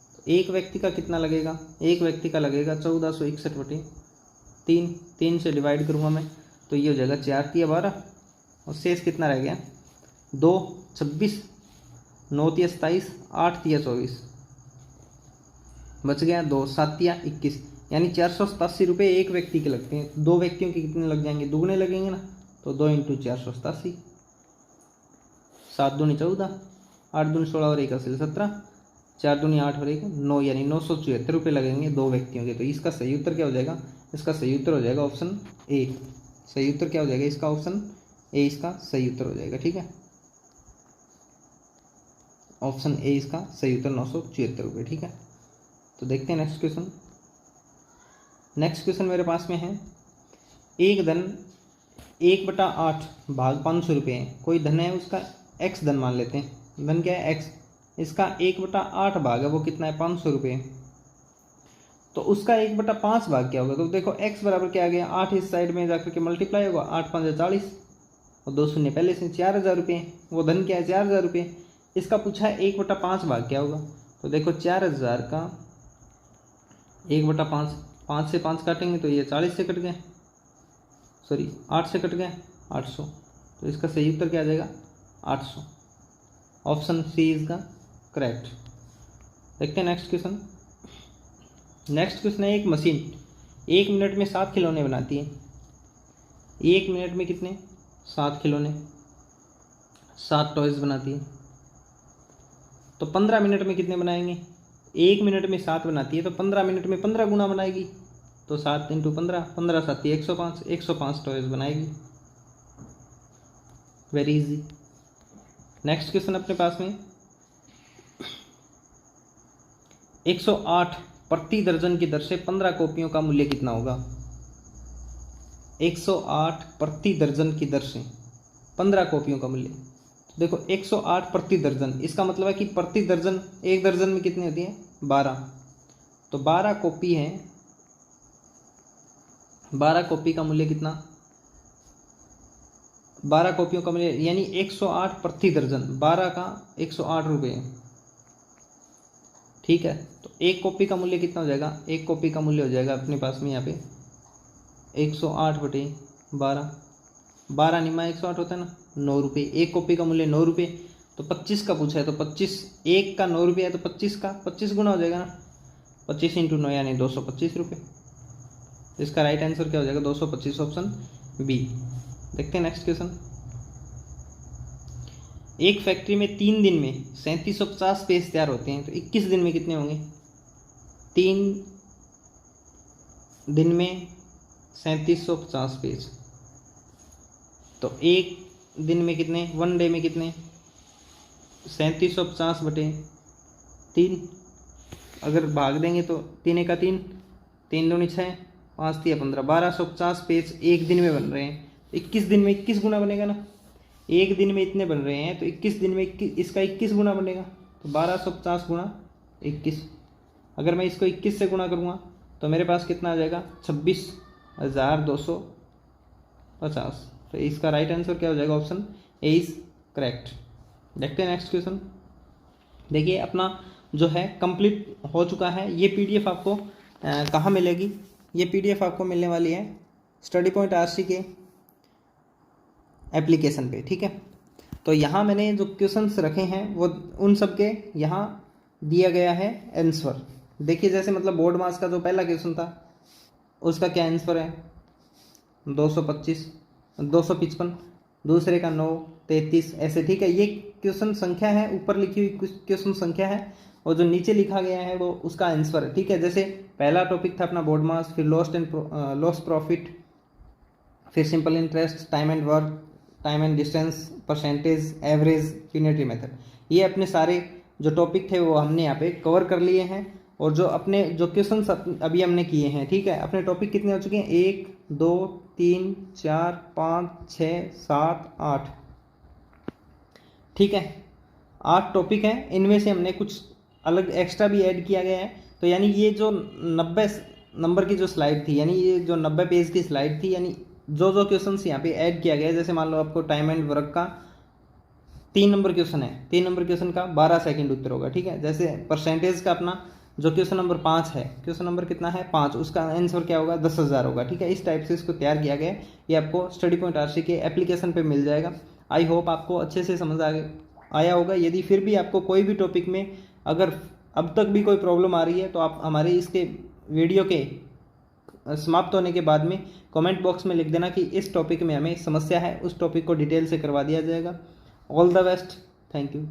तो एक व्यक्ति का कितना लगेगा, एक व्यक्ति का लगेगा 1461 बटे 3 से डिवाइड करूँगा मैं, तो ये हो जाएगा 4 × 12 और शेष कितना रह गया 2 26, 9 × 27, 8 × 24, बच गया 2 7 × 21, यानी 487 रुपये एक व्यक्ति के लगते हैं। 2 व्यक्तियों के कितने लग जाएंगे, दुगने लगेंगे ना, तो 2 × 487, 7 दूनी 14, 8 दूनी 16 और 1 असल 17, 4 दूनी 8 और 1 9, यानी 974 रुपये लगेंगे 2 व्यक्तियों के। तो इसका सही उत्तर क्या हो जाएगा, इसका सही उत्तर हो जाएगा ऑप्शन ए। सही उत्तर क्या हो जाएगा इसका, ऑप्शन ए इसका सही उत्तर हो जाएगा। ठीक है, ऑप्शन ए इसका सही उत्तर 974 रुपये। ठीक है, तो देखते हैं नेक्स्ट क्वेश्चन। नेक्स्ट क्वेश्चन मेरे पास में है, एक धन 1/8 भाग 500 रुपये है। कोई धन है उसका x धन मान लेते हैं, धन क्या है x, इसका 1/8 भाग है वो कितना है 500 रुपये, तो उसका 1/5 भाग क्या होगा। तो देखो x बराबर क्या आ गया, 8 इस साइड में जाकर के मल्टीप्लाई होगा, 8 × 5 = 40 और 2 शून्य पहले से 4000 रुपये, वो धन क्या है 4000 रुपये। इसका पूछा है 1/5 भाग क्या होगा, तो देखो 4000 का 1/5, 5 से 5 काटेंगे तो ये 40 से कट गए, 8 से कट गए 800, तो इसका सही उत्तर क्या आ जाएगा 800। Option C is the correct. देखते हैं नेक्स्ट क्वेश्चन। नेक्स्ट क्वेश्चन है, एक मशीन 1 मिनट में 7 खिलौने बनाती है। 1 मिनट में कितने 7 खिलौने, 7 टॉयज बनाती है, तो 15 मिनट में कितने बनाएंगे। 1 मिनट में 7 बनाती है तो 15 मिनट में 15 गुना बनाएगी, तो 7 × 15, 15 7 105, 105 टॉयज बनाएगी। Very easy. नेक्स्ट क्वेश्चन अपने पास में 108 प्रति दर्जन की दर से 15 कॉपियों का मूल्य कितना होगा। 108 प्रति दर्जन की दर से 15 कॉपियों का मूल्य, तो देखो 108 प्रति दर्जन, इसका मतलब है कि प्रति दर्जन, एक दर्जन में कितनी होती है 12, तो 12 कॉपी है, 12 कॉपी का मूल्य कितना, 12 कॉपियों का मूल्य यानी 108 प्रति दर्जन, 12 का 108 रुपये। ठीक है, तो एक कॉपी का मूल्य कितना हो जाएगा, एक कॉपी का मूल्य हो जाएगा अपने पास में यहाँ पे 108 बटे 12, 12 निमा 108 होता है ना, 9 रुपये। एक कॉपी का मूल्य 9 रुपये, तो 25 का पूछा है तो 25, एक का 9 रुपये है तो 25 का 25 गुना हो जाएगा ना, 25 इंटू 9 यानी 225 रुपये। इसका राइट आंसर क्या हो जाएगा 225, ऑप्शन बी। देखते हैं नेक्स्ट क्वेश्चन। एक फैक्ट्री में 3 दिन में 3750 पेज तैयार होते हैं, तो 21 दिन में कितने होंगे? 3 दिन में 3750 पेज, तो एक दिन में कितने, 1 डे में कितने? 3750 बटे 3, अगर भाग देंगे तो 3 एका 3, 3 दूनी 6, 5 तिया 15, 1250 पेज एक दिन में बन रहे हैं। 21 दिन में 21 गुना बनेगा ना, एक दिन में इतने बन रहे हैं तो 21 दिन में इसका 21 गुना बनेगा, तो 1250 गुणा 21। अगर मैं इसको 21 से गुणा करूँगा तो मेरे पास कितना आ जाएगा 26,250। तो इसका राइट आंसर क्या हो जाएगा, ऑप्शन ए इज करेक्ट। देखते हैं नेक्स्ट क्वेश्चन। देखिए अपना जो है कंप्लीट हो चुका है। ये पीडीएफ आपको कहाँ मिलेगी? ये पीडीएफ आपको मिलने वाली है स्टडी पॉइंट आरसी के एप्लीकेशन पे, ठीक है। तो यहाँ मैंने जो क्वेश्चंस रखे हैं वो उन सब के यहाँ दिया गया है आंसर। देखिए जैसे मतलब बोर्ड मास का जो पहला क्वेश्चन था उसका क्या आंसर है 255, दूसरे का 9, 33 ऐसे, ठीक है। ये क्वेश्चन संख्या है, ऊपर लिखी हुई क्वेश्चन संख्या है और जो नीचे लिखा गया है वो उसका आंसर है, ठीक है। जैसे पहला टॉपिक था अपना बोर्ड मास, फिर लॉस प्रॉफिट, फिर simple interest, time and work, time and distance, percentage, average, unitary method. ये अपने सारे जो टॉपिक थे वो हमने यहाँ पे कवर कर लिए हैं। और जो अपने जो क्वेश्चन अभी हमने किए हैं, ठीक है, अपने टॉपिक कितने हो चुके हैं 1 2 3 4 5 6 7 8, ठीक है, 8 टॉपिक हैं। इनमें से हमने कुछ अलग एक्स्ट्रा भी ऐड किया गया है। तो यानी ये जो 90 नंबर की जो स्लाइड थी, यानी ये जो 90 पेज की स्लाइड थी, यानी जो जो क्वेश्चंस यहाँ पे ऐड किया गया है, जैसे मान लो आपको टाइम एंड वर्क का 3 नंबर क्वेश्चन है, 3 नंबर क्वेश्चन का 12 सेकंड उत्तर होगा, ठीक है। जैसे परसेंटेज का अपना जो क्वेश्चन नंबर 5 है, क्वेश्चन नंबर कितना है 5, उसका आंसर क्या होगा 10,000 होगा, ठीक है। इस टाइप से इसको तैयार किया गया है। ये आपको स्टडी पॉइंट आरसी के एप्लीकेशन पे मिल जाएगा। आई होप आपको अच्छे से समझ आया होगा। यदि फिर भी आपको कोई भी टॉपिक में अगर अब तक भी कोई प्रॉब्लम आ रही है तो आप हमारे इसके वीडियो के समाप्त होने के बाद में कमेंट बॉक्स में लिख देना कि इस टॉपिक में हमें समस्या है, उस टॉपिक को डिटेल से करवा दिया जाएगा। All the best, thank you.